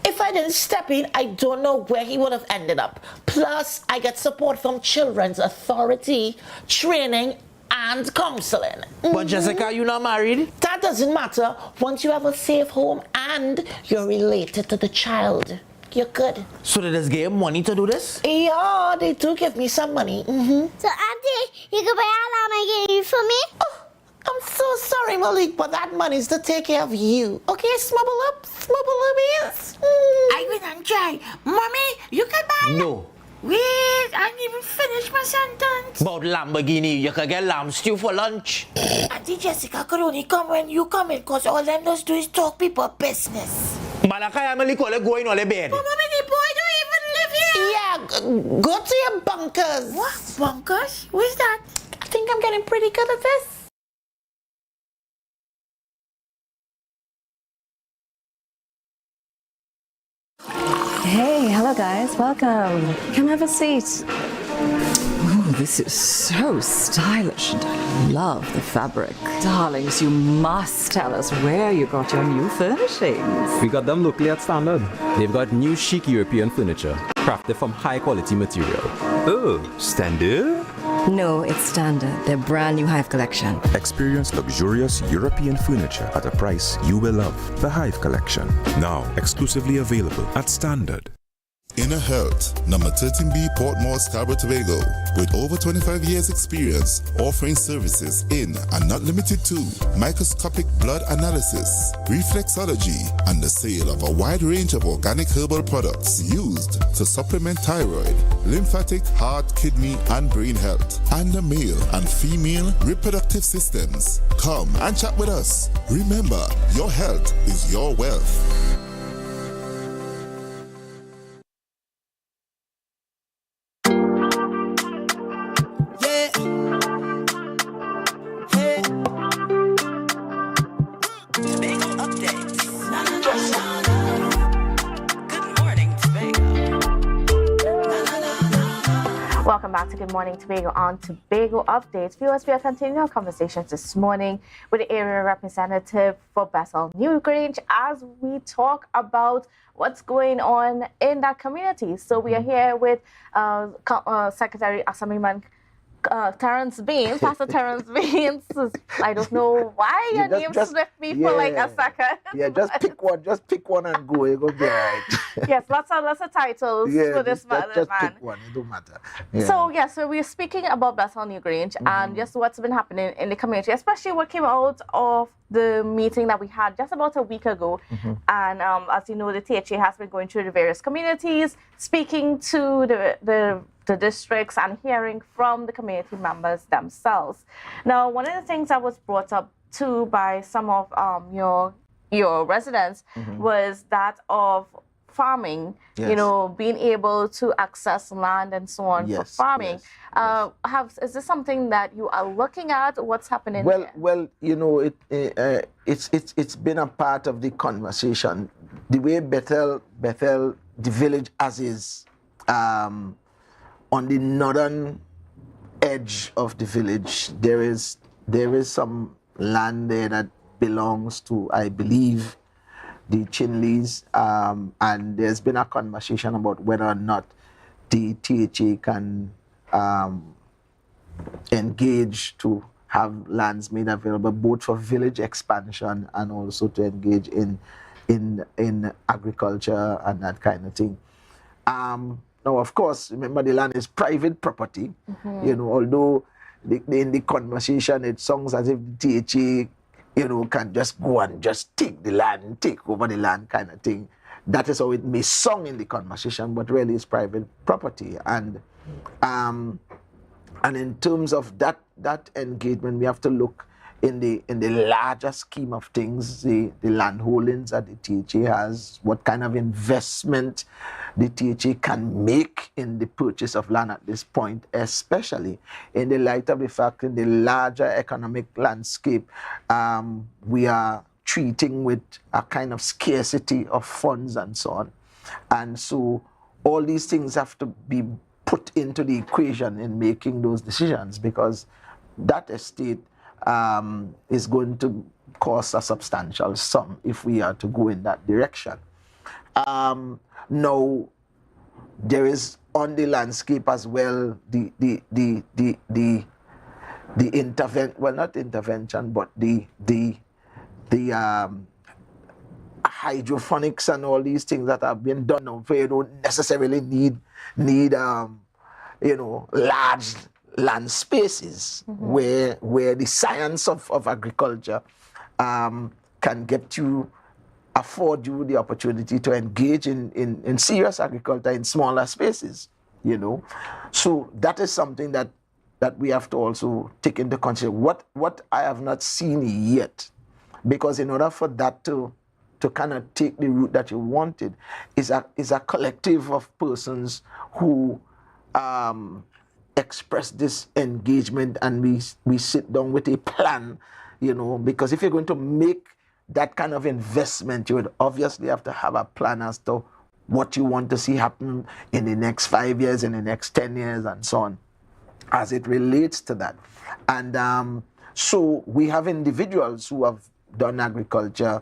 If I didn't step in, I don't know where he would have ended up. Plus, I get support from Children's Authority, training, and counseling. But Jessica, you're not married? That doesn't matter. Once you have a safe home and you're related to the child, you're good. So they just gave money to do this? Yeah, they do give me some money. So, Auntie, you can buy all my games for me? Oh, I'm so sorry, Malik, but that money's to take care of you. Okay, smubble up, yes. I will not try. Mommy, you can buy. No. Wait, I didn't even finish my sentence. About Lamborghini, you can get lamb stew for lunch. Auntie Jessica could only come when you come in, because all them does do is talk people business. Malachi, I'm only going on the bed. But Mommy, the boy don't even live here. Yeah, go to your bunkers. What? Bunkers? Where's that? I think I'm getting pretty good at this. Hey, hello guys, welcome. Come have a seat. Oh, this is so stylish and I love the fabric. Darlings, you must tell us where you got your new furnishings. We got them locally at Standard. They've got new chic European furniture, crafted from high quality material. Oh, Standard? No, it's Standard, their brand new Hive collection. Experience luxurious European furniture at a price you will love. The Hive Collection. Now exclusively available at Standard. Inner Health, number 13B Portmore, Scarborough, Tobago, with over 25 years experience offering services in and not limited to microscopic blood analysis, reflexology, and the sale of a wide range of organic herbal products used to supplement thyroid, lymphatic, heart, kidney, and brain health, and the male and female reproductive systems. Come and chat with us. Remember, your health is your wealth. Welcome back to Good Morning Tobago on Tobago Updates. Viewers, we are continuing our conversations this morning with the area representative for Bethel Newgrange as we talk about what's going on in that community. So we are here with Secretary Assemblyman Terrence Baines, Pastor Terrence Baines. I don't know why your name slipped me for like a second. Yeah, just pick one and go. You're gonna be all right. Yes, lots of titles for this man. Just pick one. It don't matter. Yeah. So we're speaking about Bethel Newgrange and just what's been happening in the community, especially what came out of the meeting that we had just about a week ago. And as you know, the THA has been going through the various communities, speaking to the districts and hearing from the community members themselves. Now, one of the things that was brought up too by some of your residents was that of farming, you know, being able to access land and so on for farming. Is this something that you are looking at? What's happening there? Well, you know, it's been a part of the conversation. The way Bethel, the village as is, on the northern edge of the village, there is some land there that belongs to, I believe, the Chinleys, and there's been a conversation about whether or not the THA can engage to have lands made available both for village expansion and also to engage in agriculture and that kind of thing. Now, of course, remember the land is private property. You know, although in the conversation it sounds as if the THA, you know, can just go and just take the land, take over the land kind of thing. That is how it may sound in the conversation, but really it's private property. And in terms of that engagement, we have to look in the larger scheme of things, the land holdings that the THA has, what kind of investment the THA can make in the purchase of land at this point, especially in the light of the fact in the larger economic landscape, we are treating with a kind of scarcity of funds and so on. And so all these things have to be put into the equation in making those decisions, because that estate is going to cost a substantial sum if we are to go in that direction. Now, there is on the landscape as well the hydroponics and all these things that have been done now, where you don't necessarily need large land spaces, where the science of agriculture can afford you the opportunity to engage in serious agriculture in smaller spaces, So that is something that we have to also take into consideration. What I have not seen yet, because in order for that to kind of take the route that you wanted, is a collective of persons who express this engagement, and we sit down with a plan, because if you're going to make that kind of investment, you would obviously have to have a plan as to what you want to see happen in the next 5 years, in the next 10 years, and so on, as it relates to that. And so we have individuals who have done agriculture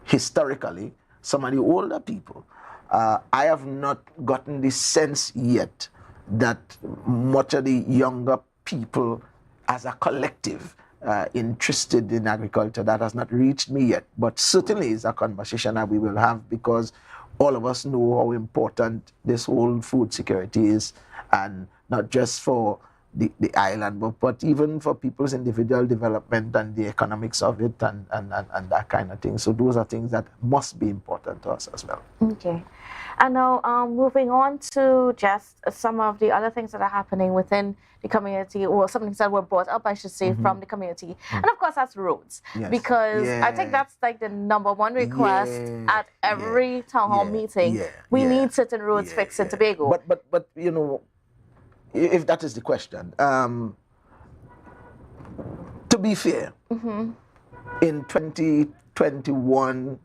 historically, some of the older people. I have not gotten the sense yet that much of the younger people as a collective interested in agriculture. That has not reached me yet, but certainly is a conversation that we will have, because all of us know how important this whole food security is, and not just for the island, but even for people's individual development and the economics of it, and that kind of thing. So those are things that must be important to us as well. Okay. And now moving on to just some of the other things that are happening within the community, or some things that were brought up, I should say, from the community. And of course, that's roads. Yes. Because I think that's like the #1 request at every town hall meeting. We need certain roads fixed in Tobago. But if that is the question, to be fair, in 2021,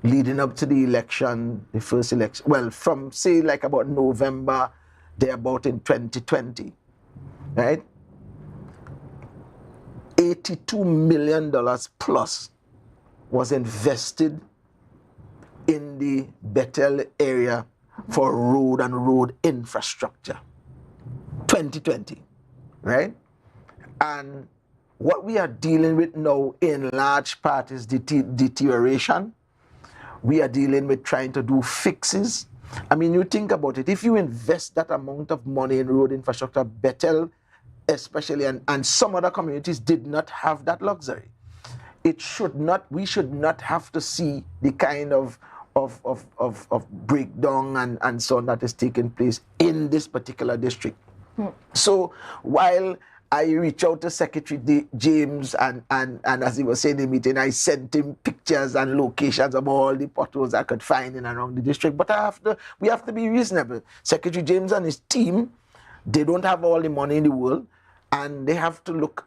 leading up to the election, the first election, well, from say like about November, thereabout in 2020, right? $82 million plus was invested in the Bethel area for road and road infrastructure. 2020, right? And what we are dealing with now in large part is deterioration. We are dealing with trying to do fixes. I mean, you think about it, if you invest that amount of money in road infrastructure, Bethel especially, and some other communities did not have that luxury. We should not have to see the kind of breakdown and so on that is taking place in this particular district. So while I reached out to Secretary James, and as he was saying in the meeting, I sent him pictures and locations of all the potholes I could find in and around the district. But we have to be reasonable. Secretary James and his team, they don't have all the money in the world, and they have to look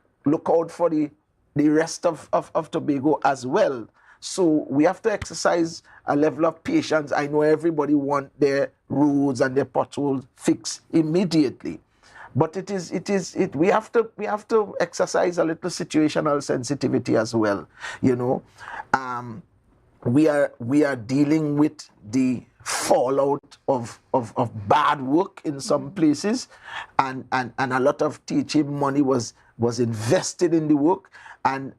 out for the rest of Tobago as well. So we have to exercise a level of patience. I know everybody wants their roads and their potholes fixed immediately. But we have to exercise a little situational sensitivity as well. We are dealing with the fallout of bad work in some places, and a lot of THA money was invested in the work, and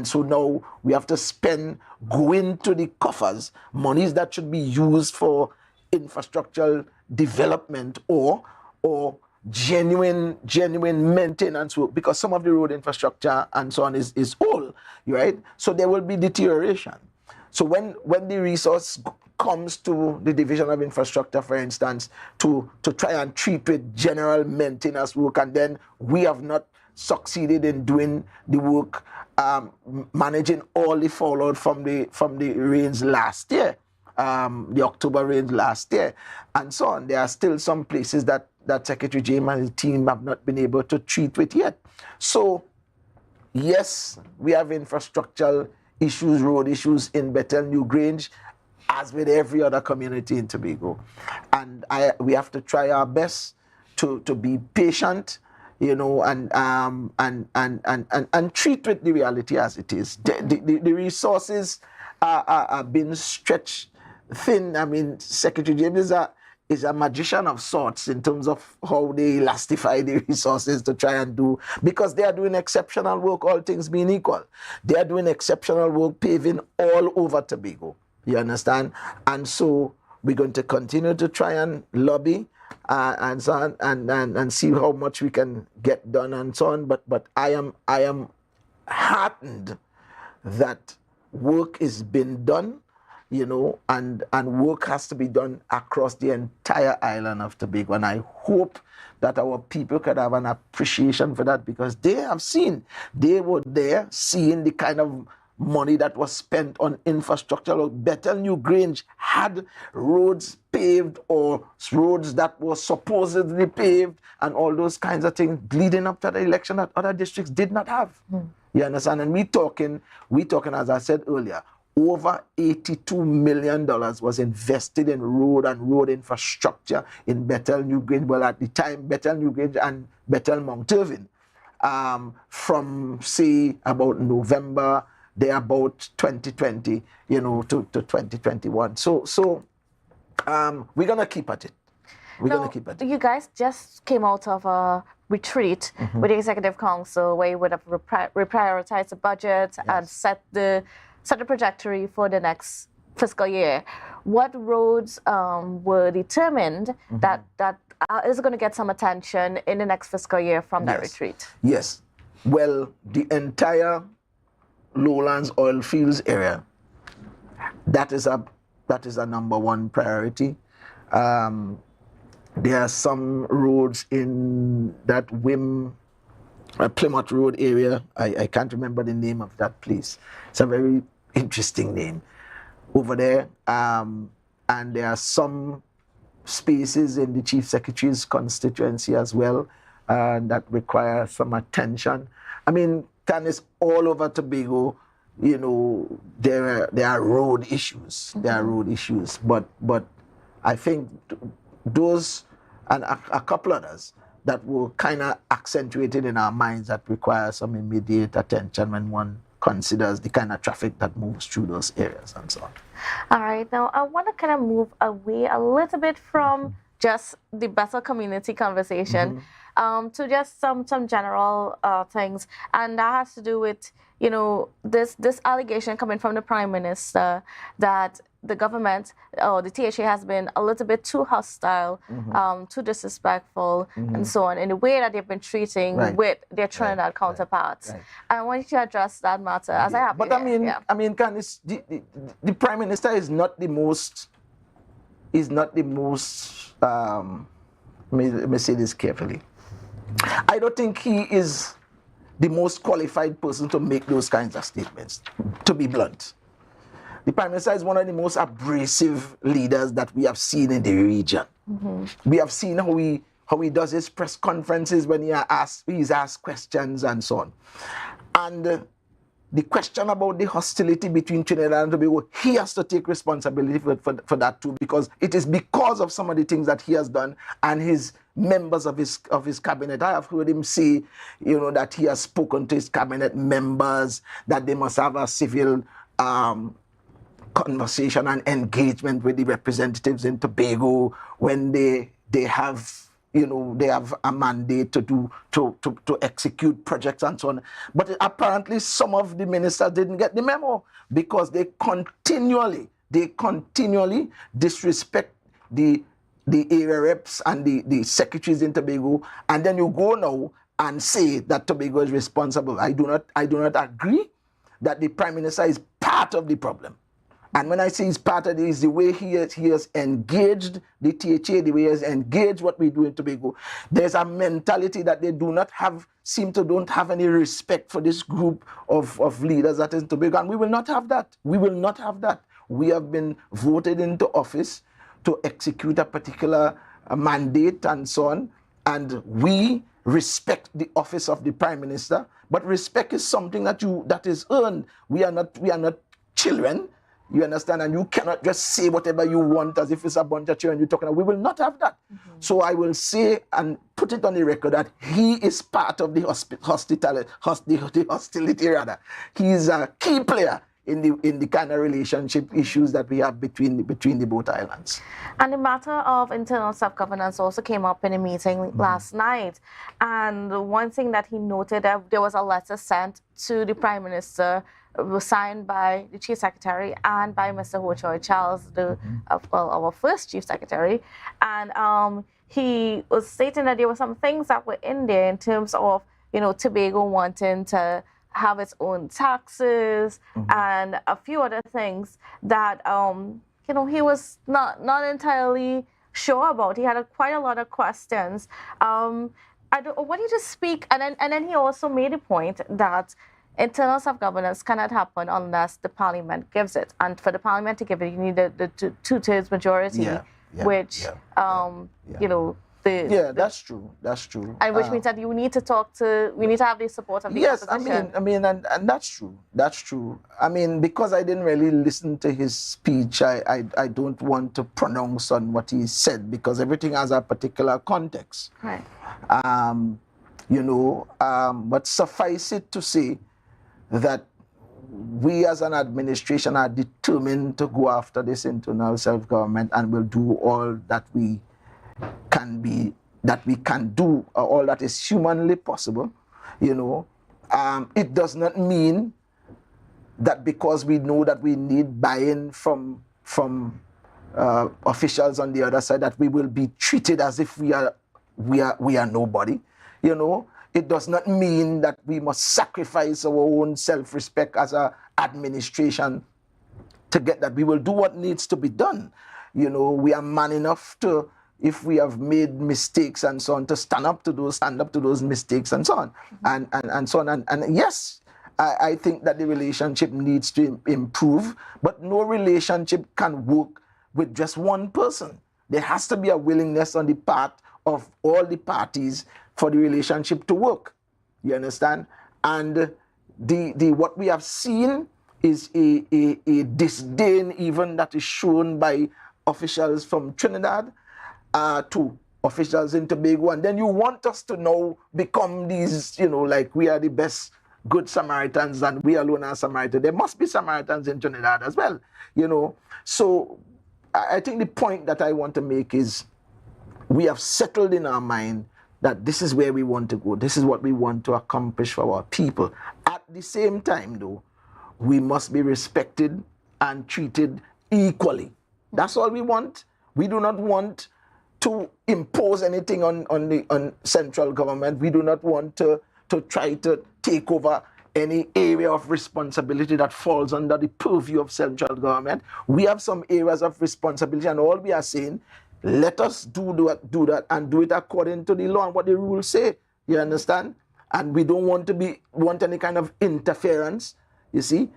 so now we have to go into the coffers monies that should be used for infrastructural development or genuine maintenance work, because some of the road infrastructure and so on is old, right? So there will be deterioration. So when the resource comes to the Division of Infrastructure, for instance, to try and treat with general maintenance work, and then we have not succeeded in doing the work, managing all the fallout from the rains last year, the October rains last year, and so on. There are still some places that Secretary James and his team have not been able to treat with yet. So, yes, we have infrastructural issues, road issues in Bethel, Newgrange, as with every other community in Tobago. And we have to try our best to be patient, you know, and treat with the reality as it is. The resources are being stretched thin. I mean, Secretary James is a magician of sorts in terms of how they elastify the resources to try and do, because they are doing exceptional work, all things being equal. They are doing exceptional work paving all over Tobago. You understand? And so we're going to continue to try and lobby and so on, and see how much we can get done and so on. But I am heartened that work is being done, you know, and work has to be done across the entire island of Tobago. And I hope that our people could have an appreciation for that, because they have seen, they were there seeing the kind of money that was spent on infrastructure. Bethel Newgrange had roads paved, or roads that were supposedly paved, and all those kinds of things leading up to the election that other districts did not have. You understand? And we talking, as I said earlier, over $82 million was invested in road and road infrastructure in Bethel Newgrange. Well, at the time, Bethel Newgrange and Bethel Mount Irving, from say about November, they're about 2020, you know, to 2021. So we're gonna keep at it. We're gonna keep at it. You guys just came out of a retreat with the Executive Council where you would have reprioritized the budget and set the trajectory for the next fiscal year. What roads were determined that is going to get some attention in the next fiscal year from that retreat? Yes. Well, the entire Lowlands oil fields area, that is a number one priority. There are some roads in that Plymouth Road area. I can't remember the name of that place. It's a very interesting name over there. And there are some spaces in the Chief Secretary's constituency as well that require some attention. I mean, Canis, all over Tobago, you know, there are road issues. There are road issues. But I think those and a couple others that were kind of accentuated in our minds that require some immediate attention when one considers the kind of traffic that moves through those areas and so on. All right, now I want to kind of move away a little bit from just the Bethel community conversation to just some general things, and that has to do with, you know, this allegation coming from the Prime Minister that the government or the THA has been a little bit too hostile, too disrespectful, and so on in the way that they've been treating with their Trinidad counterparts. I want you to address that matter as I have. But I mean, Candice, the Prime Minister is not the most. Let me say this carefully. I don't think he is the most qualified person to make those kinds of statements, to be blunt. The Prime Minister is one of the most abrasive leaders that we have seen in the region. We have seen how he does his press conferences when he's asked questions and so on. And the question about the hostility between Trinidad and Tobago, he has to take responsibility for that too, because it is because of some of the things that he has done and his members of his cabinet. I have heard him say, you know, that he has spoken to his cabinet members that they must have a civil conversation and engagement with the representatives in Tobago when they have, you know, they have a mandate to execute projects and so on. But apparently some of the ministers didn't get the memo because they continually disrespect the area reps and the secretaries in Tobago, and then you go now and say that Tobago is responsible. I do not agree that the Prime Minister is part of the problem. And when I say he's part of this, the way he has engaged the THA, the way he has engaged what we do in Tobago, there's a mentality that they don't have any respect for this group of leaders that is in Tobago. And we will not have that. We will not have that. We have been voted into office to execute a particular mandate and so on. And we respect the office of the Prime Minister. But respect is something that is earned. We are not children. You understand? And you cannot just say whatever you want as if it's a bunch of children you're talking about. We will not have that. So I will say and put it on the record that he is part of the hostility rather. He is a key player in the kind of relationship issues that we have between the both islands. And the matter of internal self-governance also came up in a meeting last night. And one thing that he noted, there was a letter sent to the Prime Minister, was signed by the Chief Secretary and by Mr. Ho Choi Charles, our first Chief Secretary. And he was stating that there were some things that were in there in terms of, Tobago wanting to have its own taxes and a few other things that, he was not entirely sure about. He had quite a lot of questions. Why don't you just speak? And then he also made a point that internal self-governance cannot happen unless the Parliament gives it. And for the Parliament to give it, you need the two-thirds majority, which, that's true. That's true. And which means that we need to have the support of the opposition. And that's true. That's true. I mean, because I didn't really listen to his speech, I don't want to pronounce on what he said because everything has a particular context. Right. But suffice it to say that we as an administration are determined to go after this internal self-government and will do all that we can do, all that is humanly possible. It does not mean that because we know that we need buy-in from officials on the other side that we will be treated as if we are nobody. It does not mean that we must sacrifice our own self-respect as an administration to get that. We will do what needs to be done. We are man enough to, if we have made mistakes and so on, to stand up to those mistakes and so on. And so on. And yes, I think that the relationship needs to improve, but no relationship can work with just one person. There has to be a willingness on the part of all the parties for the relationship to work. You understand? And what we have seen is a disdain even that is shown by officials from Trinidad to officials in Tobago. And then you want us to now become these, like we are the best good Samaritans and we alone are Samaritans. There must be Samaritans in Trinidad as well, So I think the point that I want to make is we have settled in our mind that this is where we want to go. This is what we want to accomplish for our people. At the same time, though, we must be respected and treated equally. That's all we want. We do not want to impose anything on central government. We do not want to try to take over any area of responsibility that falls under the purview of central government. We have some areas of responsibility, and all we are saying, let us do that and do it according to the law and what the rules say. You understand? And we don't want any kind of interference, you see?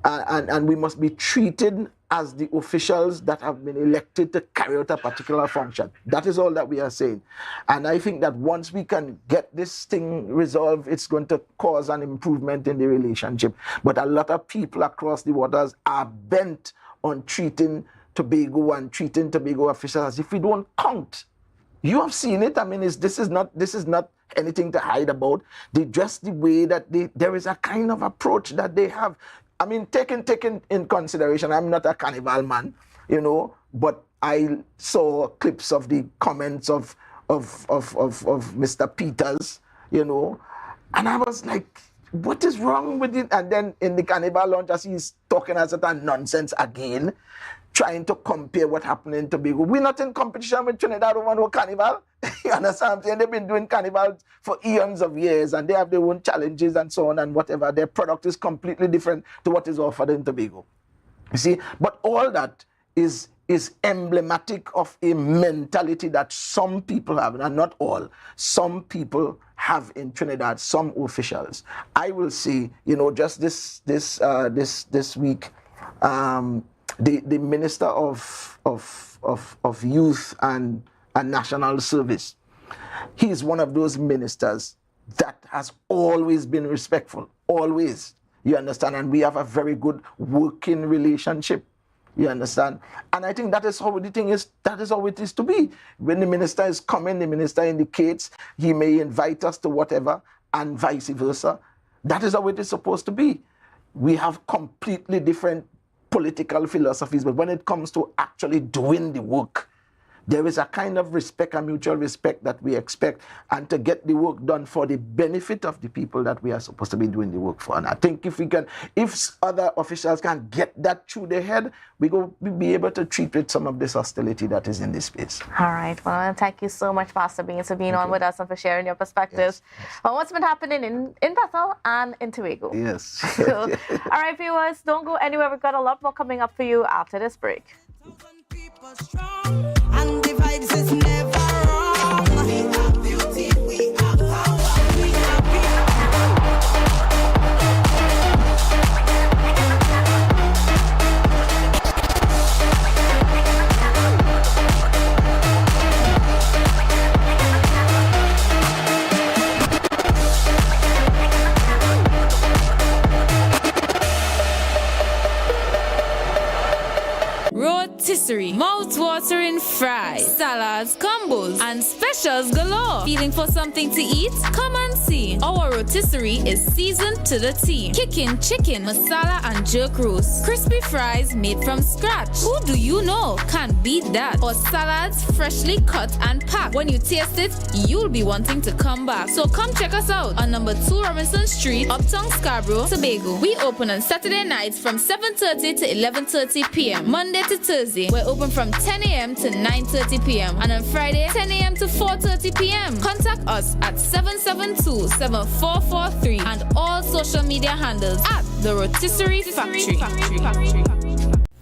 And we must be treated as the officials that have been elected to carry out a particular function. That is all that we are saying. And I think that once we can get this thing resolved, it's going to cause an improvement in the relationship. But a lot of people across the waters are bent on treating Tobago and treating Tobago officials as if we don't count. You have seen it. I mean, this is not anything to hide about. Just the way that there is a kind of approach that they have. I mean, taken in consideration, I'm not a carnival man, but I saw clips of the comments of Mr. Peters, and I was like, what is wrong with it? And then in the carnival launch, as he's talking as a nonsense again, trying to compare what happened in Tobago. We're not in competition with Trinidad over no carnival. You understand what I'm saying? They've been doing carnival for eons of years and they have their own challenges and so on and whatever. Their product is completely different to what is offered in Tobago. You see, but all that is emblematic of a mentality that some people have, and not all. Some people have in Trinidad, some officials. I will say, you know, just this week, the Minister of Youth and National Service, he is one of those ministers that has always been respectful, always. You understand? And we have a very good working relationship. You understand? And I think that is how the thing is, that is how it is to be. When the minister is coming, the minister indicates he may invite us to whatever, and vice versa. That is how it is supposed to be. We have completely different political philosophies, but when it comes to actually doing the work, there is a kind of respect, a mutual respect that we expect, and to get the work done for the benefit of the people that we are supposed to be doing the work for. And I think if other officials can get that through their head, we'll be able to treat with some of this hostility that is in this space. All right. Well, thank you so much, Pastor Beans, for being on with us and for sharing your perspectives on what's been happening in Bethel and in Tobago. Yes. Cool. All right, viewers, don't go anywhere. We've got a lot more coming up for you after this break. And the vibes is never wrong. We have beauty, we have power, we have Rotisserie, mouth-watering fries, salads, combos, and specials galore. Feeling for something to eat? Come and see. Our rotisserie is seasoned to the T. Kicking chicken, masala, and jerk roast. Crispy fries made from scratch. Who do you know can't beat that? Or salads freshly cut and packed. When you taste it, you'll be wanting to come back. So come check us out on number 2 Robinson Street, Uptown Scarborough, Tobago. We open on Saturday nights from 7:30 to 11:30 p.m. Monday to Thursday, we're open from 10 a.m. to 9:30 p.m. and on Friday, 10 a.m. to 4:30 p.m. Contact us at 772-7443 and all social media handles at the Rotisserie Factory.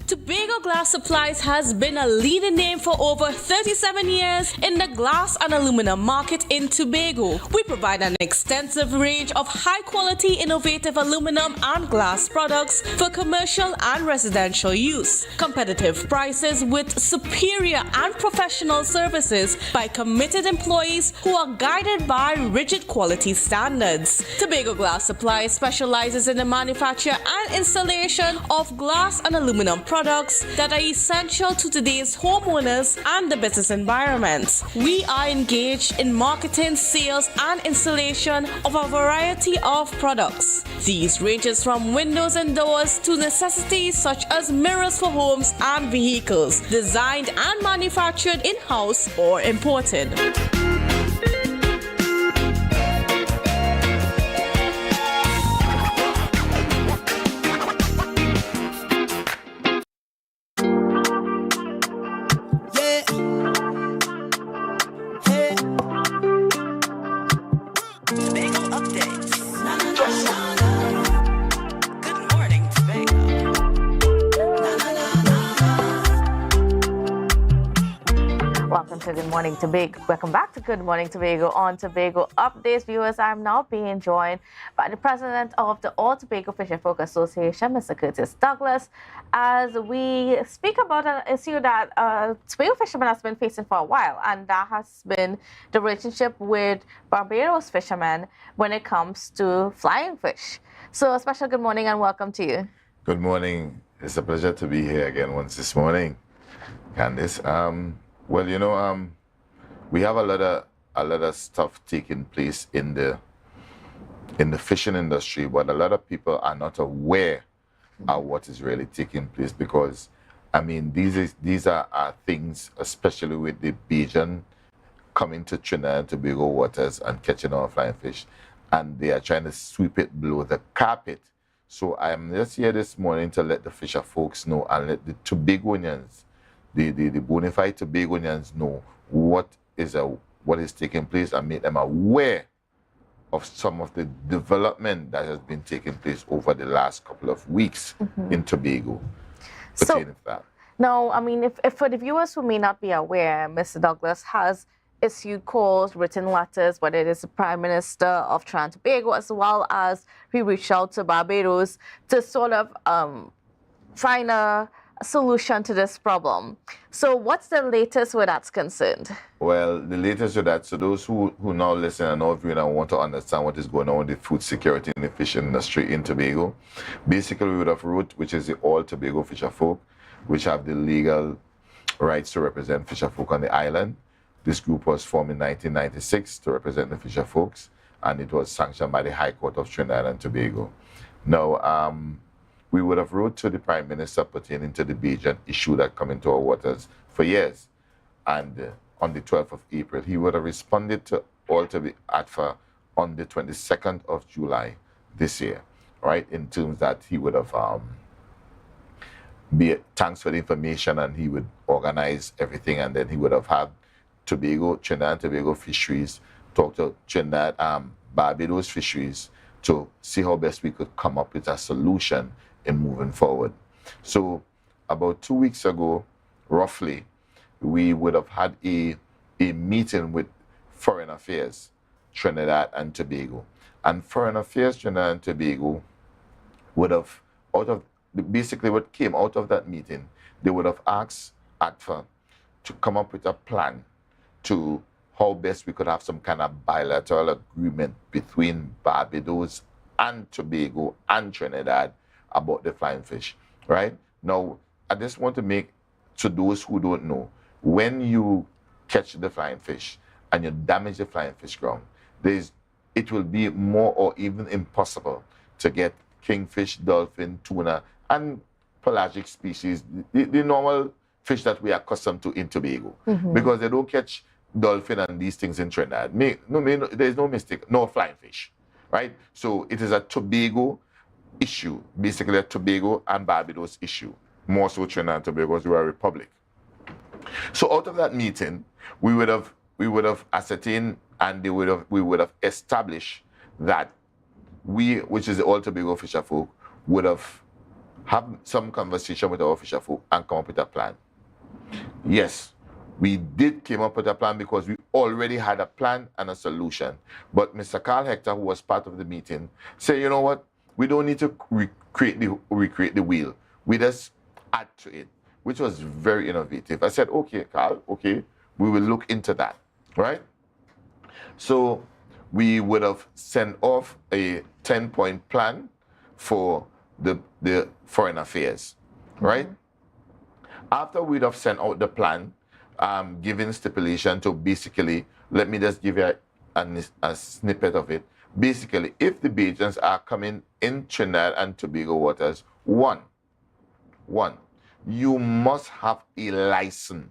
Tobago Glass Supplies has been a leading name for over 37 years in the glass and aluminum market in Tobago. We provide an extensive range of high-quality, innovative aluminum and glass products for commercial and residential use. Competitive prices with superior and professional services by committed employees who are guided by rigid quality standards. Tobago Glass Supplies specializes in the manufacture and installation of glass and aluminum products that are essential to today's homeowners and the business environment. We are engaged in marketing, sales, and installation of a variety of products. These ranges from windows and doors to necessities such as mirrors for homes and vehicles, designed and manufactured in-house or imported. Welcome to Good Morning Tobago. Welcome back to Good Morning Tobago on Tobago Updates. Viewers, I'm now being joined by the president of the All Tobago Fisherfolk Association, Mr. Curtis Douglas, as we speak about an issue that Tobago fishermen has been facing for a while, and that has been the relationship with Barbados fishermen when it comes to flying fish. So a special good morning and welcome to you. Good morning. It's a pleasure to be here again once this morning, Candice. Well, you know, we have a lot of stuff taking place in the fishing industry, but a lot of people are not aware of what is really taking place, because, I mean, these are things, especially with the Bajan coming to Trinidad and Tobago waters and catching our flying fish, and they are trying to sweep it below the carpet. So I am just here this morning to let the fisher folks know, and let the Tobagonians, the bona fide Tobagonians know what is taking place, and make them aware of some of the development that has been taking place over the last couple of weeks in Tobago. pertaining to that. Now, I mean, if for the viewers who may not be aware, Mr. Douglas has issued calls, written letters, whether it is the Prime Minister of Trinidad and Tobago, as well as we reached out to Barbados to sort of find a solution to this problem. So what's the latest where that's concerned? Well, the latest with that, so those who now listen and know if you now want to understand what is going on with the food security and the fishing industry in Tobago, basically we would have wrote, which is the All Tobago Fisherfolk, which have the legal rights to represent fisherfolk on the island. This group was formed in 1996 to represent the fisherfolks, and it was sanctioned by the High Court of Trinidad and Tobago. Now, we would have wrote to the Prime Minister pertaining to the Bajan issue that come into our waters for years. And on the 12th of April, he would have responded to all to the ATFA on the 22nd of July this year, right? In terms that he would have thanks for the information, and he would organize everything, and then he would have had Trinidad and Tobago Fisheries talk to Trinidad, Barbados Fisheries to see how best we could come up with a solution in moving forward. So about 2 weeks ago, roughly, we would have had a meeting with Foreign Affairs, Trinidad and Tobago. And Foreign Affairs, Trinidad and Tobago would have, basically what came out of that meeting, they would have asked ATFA to come up with a plan to how best we could have some kind of bilateral agreement between Barbados and Tobago and Trinidad about the flying fish, right? Now, I just want to make, to those who don't know, when you catch the flying fish and you damage the flying fish ground, it will be more or even impossible to get kingfish, dolphin, tuna, and pelagic species, the normal fish that we are accustomed to in Tobago, because they don't catch dolphin and these things in Trinidad. There's no mistake, no flying fish, right? So it is a Tobago issue, basically a Tobago and Barbados issue, more so Trinidad and Tobago as we are a republic. So out of that meeting, we would have ascertained, and we would have established that we, which is the All Tobago Fisherfolk, would have some conversation with our fisherfolk and come up with a plan. Yes, we did came up with a plan because we already had a plan and a solution. But Mr. Carl Hector, who was part of the meeting, said, you know what, we don't need to recreate the wheel. We just add to it, which was very innovative. I said, okay, Carl, okay, we will look into that, right? So we would have sent off a 10-point plan for the Foreign Affairs, right? After we'd have sent out the plan, giving stipulation to basically, let me just give you a snippet of it. Basically, if the Bajans are coming in Trinidad and Tobago waters, one, you must have a license,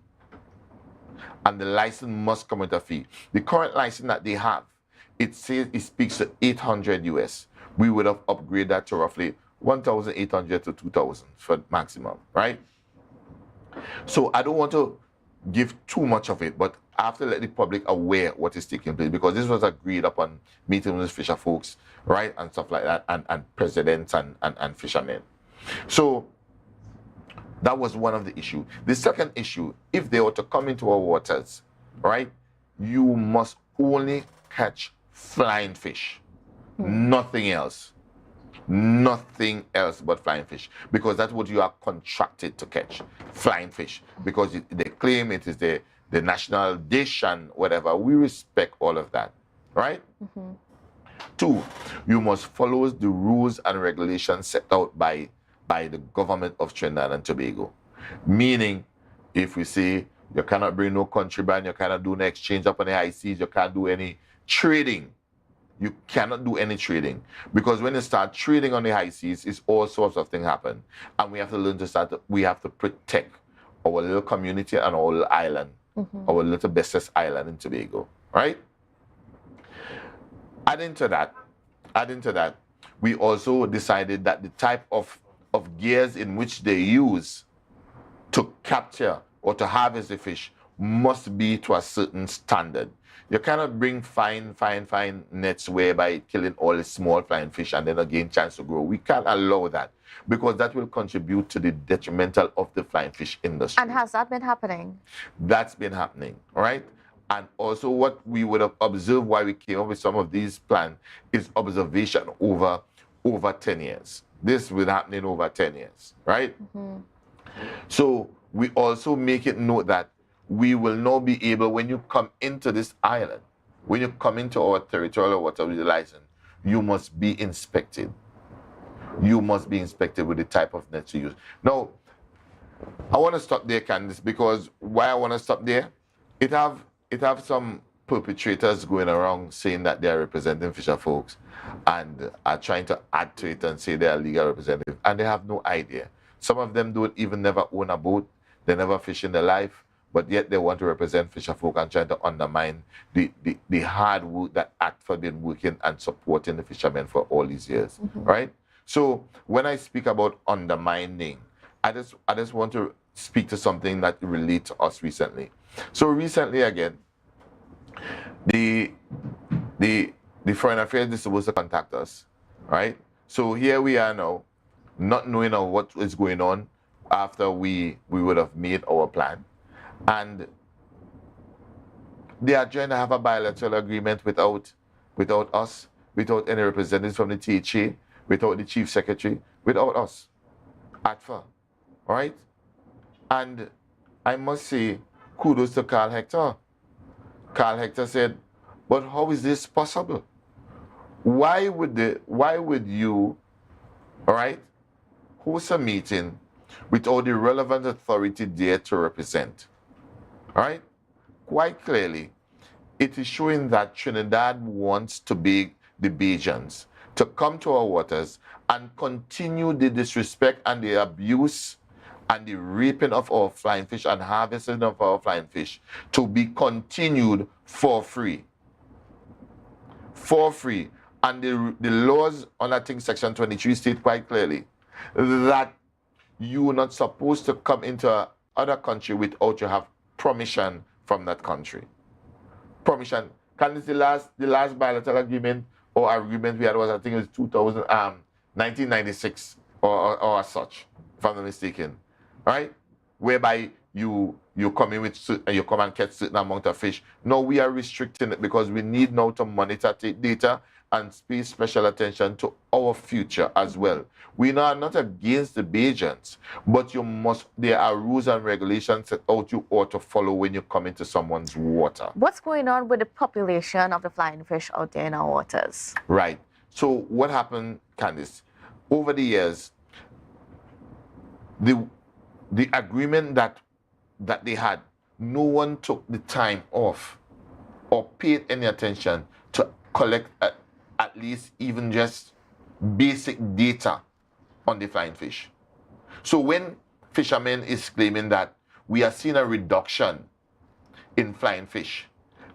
and the license must come with a fee. The current license that they have, it says it speaks to 800 US. We would have upgraded that to roughly 1,800 to 2,000 for maximum, right? So I don't want to give too much of it, but I have to let the public aware what is taking place, because this was agreed upon meeting with fisher folks, right, and stuff like that, and presidents and fishermen. So that was one of the issues. The second issue, if they were to come into our waters, right, you must only catch flying fish, nothing else. Nothing else but flying fish, because that's what you are contracted to catch, flying fish, because they claim it is the national dish and whatever. We respect all of that, right? Two, you must follow the rules and regulations set out by the government of Trinidad and Tobago. Meaning, if we say you cannot bring no contraband, you cannot do an exchange up on the high seas, you can't do any trading. You cannot do any trading, because when you start trading on the high seas, it's all sorts of things happen. And we have to learn we have to protect our little community and our little island, our little bestest island in Tobago, right? Adding to that, we also decided that the type of gears in which they use to capture or to harvest the fish must be to a certain standard. You cannot bring fine nets whereby killing all the small flying fish and then again chance to grow. We can't allow that because that will contribute to the detrimental of the flying fish industry. And has that been happening? That's been happening, right? And also what we would have observed why we came up with some of these plans is observation over 10 years. This will happen in over 10 years, right? So we also make it note that we will not be able, when you come into this island, when you come into our territorial water with the license, you must be inspected. You must be inspected with the type of nets you use. Now, I want to stop there, Candice, because why I want to stop there, it have some perpetrators going around saying that they are representing Fisherfolks and are trying to add to it and say they are legal representatives, and they have no idea. Some of them don't even never own a boat, they never fish in their life, but yet they want to represent Fisherfolk and trying to undermine the hard work that ATFA been working and supporting the fishermen for all these years, right? So when I speak about undermining, I just want to speak to something that relates to us recently. So recently again, the Foreign Affairs is supposed to contact us, right? So here we are now, not knowing of what is going on after we would have made our plan. And they are trying to have a bilateral agreement without us, without any representatives from the THA, without the Chief Secretary, without us, ATFA, all right? And I must say, kudos to Carl Hector. Carl Hector said, but how is this possible? Why would you, all right, host a meeting without the relevant authority there to represent? All right? Quite clearly, it is showing that Trinidad wants to be the Bajans to come to our waters and continue the disrespect and the abuse and the raping of our flying fish and harvesting of our flying fish to be continued for free. For free. And the laws on I think Section 23 state quite clearly that you are not supposed to come into another country without you have permission from that country. Permission. Can this the last bilateral agreement or agreement we had was I think it was 1996 or as such, if I'm not mistaken, right? Whereby you come in with you come and catch certain amount of fish. No, we are restricting it because we need now to monitor data and pay special attention to our future as well. We are not against the Bajans, but there are rules and regulations that you ought to follow when you come into someone's water. What's going on with the population of the flying fish out there in our waters? Right. So what happened, Candice? Over the years, the agreement that they had, no one took the time off or paid any attention to collect at least even just basic data on the flying fish. So when fishermen is claiming that we are seeing a reduction in flying fish,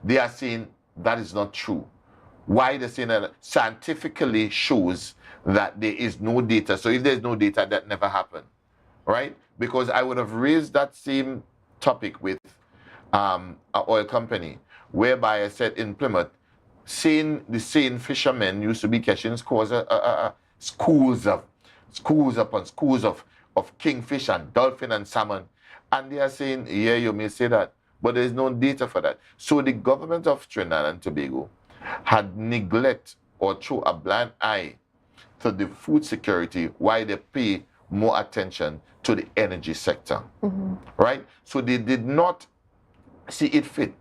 they are saying that is not true. Why they're saying that scientifically shows that there is no data. So if there's no data, that never happened, right? Because I would have raised that same topic with an oil company, whereby I said in Plymouth, the same fishermen used to be catching schools upon schools of kingfish and dolphin and salmon. And they are saying, yeah, you may say that, but there is no data for that. So the government of Trinidad and Tobago had neglect or throw a blind eye to the food security while they pay more attention to the energy sector, right? So they did not see it fit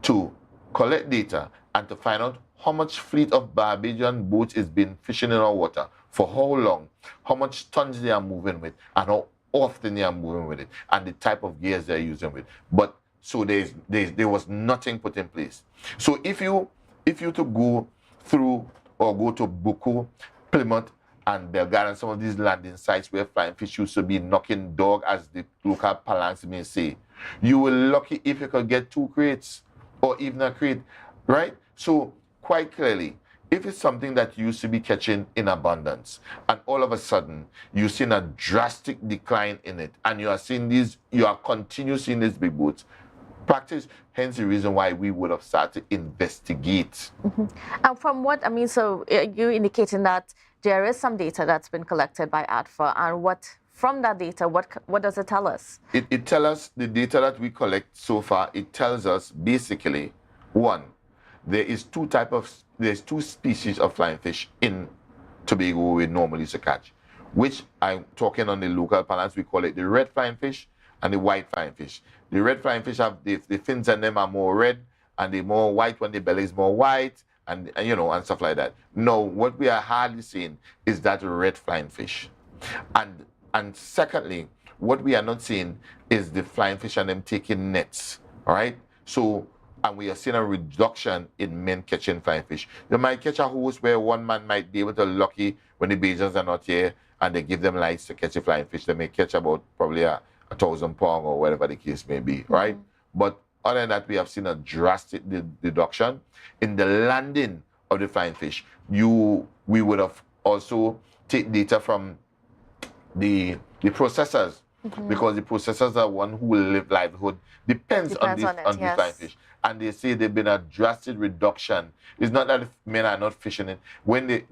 to collect data and to find out how much fleet of Barbadian boats is been fishing in our water, for how long, how much tons they are moving with, and how often they are moving with it, and the type of gears they're using with. But so there was nothing put in place. So if you to go through or go to Buku, Plymouth, and Belgrade and some of these landing sites where flying fish used to be knocking dog, as the local parlance may say, you will lucky if you could get 2 crates or even a crate, right? So quite clearly, if it's something that you used to be catching in abundance, and all of a sudden you're seeing a drastic decline in it, and you are continuing seeing these big boats, practice. Hence the reason why we would have started to investigate. And from what, I mean, so you're indicating that there is some data that's been collected by ADFA, and from that data, what does it tell us? It tells us, the data that we collect so far, it tells us basically, one, there's two species of flying fish in Tobago we normally used to catch, which I'm talking on the local parlance, we call it the red flying fish and the white flying fish. The red flying fish have the fins on them are more red, and the more white when the belly is more white, and you know, and stuff like that. No, what we are hardly seeing is that red flying fish. And secondly, what we are not seeing is the flying fish and them taking nets. All right. So, and we are seeing a reduction in men catching flying fish. You might catch a host where one man might be able to lucky when the Bajans are not here, and they give them lights to catch a flying fish. They may catch about probably 1,000 pounds or whatever the case may be, right? But other than that, we have seen a drastic reduction in the landing of the flying fish. We would have also take data from the processors, because the processors are one who will live livelihood depends on these flying fish. And they say there's been a drastic reduction. It's not that men are not fishing it. When they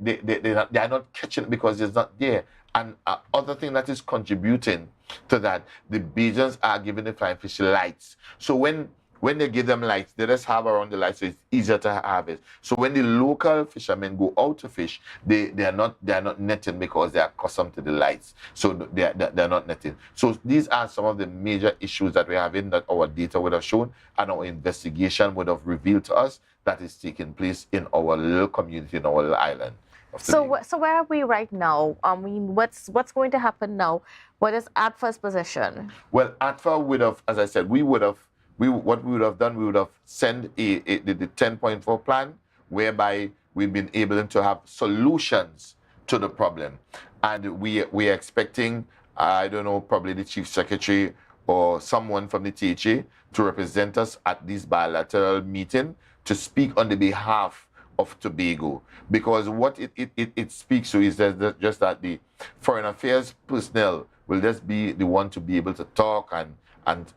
are not catching it because it's not there. And other thing that is contributing to that, the Bajans are giving the flying fish lights. So when they give them lights, they just have around the lights, so it's easier to harvest. So when the local fishermen go out to fish, they are not netting because they are accustomed to the lights. So they're not netting. So these are some of the major issues that we have in that our data would have shown, and our investigation would have revealed to us that is taking place in our little community, in our little island. So where are we right now? I mean, what's going to happen now? What is ADFA's position? Well, ADFA would have, as I said, what we would have done, we would have sent the 10.4 plan, whereby we've been able to have solutions to the problem. And we are expecting, I don't know, probably the Chief Secretary or someone from the THA to represent us at this bilateral meeting to speak on the behalf of Tobago. Because what it speaks to is just that the foreign affairs personnel will just be the one to be able to talk, and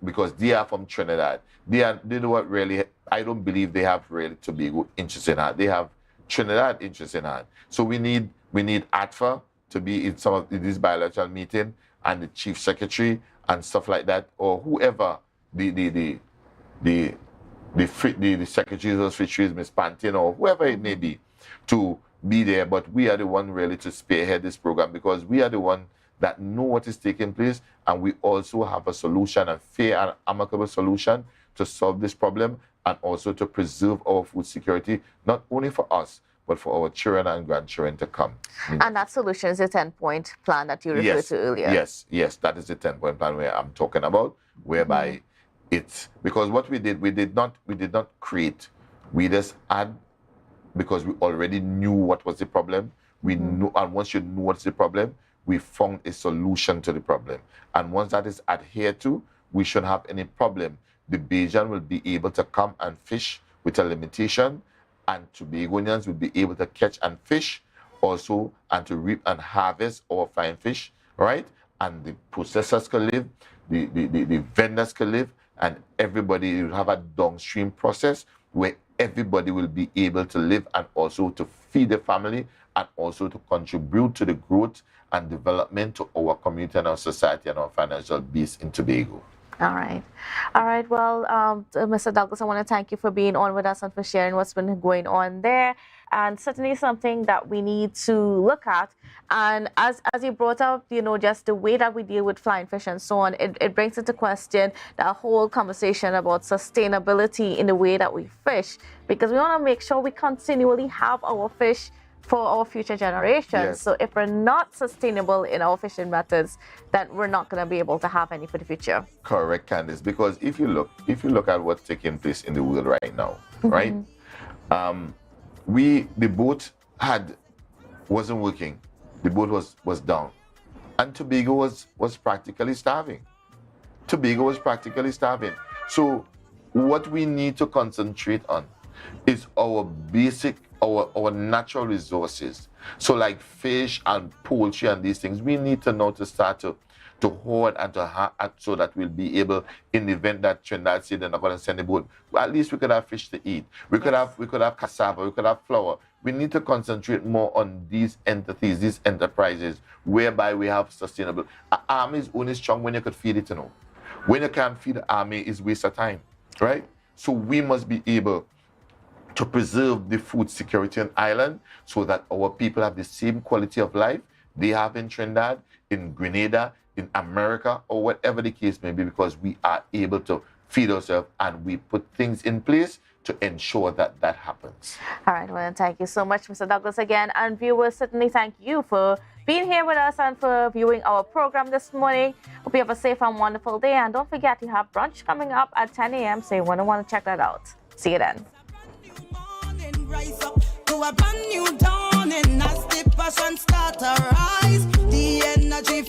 because they are from Trinidad, they don't really, I don't believe they have really Tobago interest in that. They have Trinidad interest in that. So we need ADFA to be in some of this bilateral meeting, and the Chief Secretary and stuff like that, or whoever the Secretary of Fisheries, Ms. Pantin, or whoever it may be, to be there. But we are the one really to spearhead this program, because we are the one that know what is taking place, and we also have a solution, a fair and amicable solution to solve this problem, and also to preserve our food security, not only for us, but for our children and grandchildren to come. And that solution is a 10-point plan that you referred to earlier. Yes, that is the 10-point plan where I'm talking about, whereby it's, because what we did not create, we just add, because we already knew what was the problem. We knew, and once you know what's the problem, we found a solution to the problem. And once that is adhered to, we shouldn't have any problem. The Bajan will be able to come and fish with a limitation, and Tobagonians will be able to catch and fish also, and to reap and harvest our fine fish, right? And the processors can live, the vendors can live, and everybody will have a downstream process where everybody will be able to live, and also to feed the family, and also to contribute to the growth and development to our community and our society and our financial base in Tobago. All right. Well, Mr. Douglas, I want to thank you for being on with us and for sharing what's been going on there. And certainly something that we need to look at. And as you brought up, just the way that we deal with flying fish and so on, it brings into question the whole conversation about sustainability in the way that we fish, because we want to make sure we continually have our fish for our future generations. Yes. So if we're not sustainable in our fishing methods, then we're not going to be able to have any for the future. Correct, Candice. Because if you look at what's taking place in the world right now, right? The boat wasn't working. The boat was down, and Tobago was practically starving. So what we need to concentrate on is our basic, our natural resources. So like fish and poultry and these things, we need to know to start to to hoard and so that we'll be able, in the event that Trinidad say they're not going to send a boat, well, at least we could have fish to eat. We could have cassava, we could have flour. We need to concentrate more on these entities, these enterprises, whereby we have sustainable. An army is only strong when you could feed it, you know. When you can't feed the army, it's waste of time, right? So we must be able to preserve the food security on island so that our people have the same quality of life they have in Trinidad, in Grenada, in America, or whatever the case may be, because we are able to feed ourselves and we put things in place to ensure that that happens. All right, well, thank you so much, Mr. Douglas, again. And viewers, certainly thank you for being here with us and for viewing our program this morning. Hope you have a safe and wonderful day. And don't forget, you have brunch coming up at 10 a.m., so you want to check that out. See you then. Rise up to a brand new dawning as the passion start to rise. The energy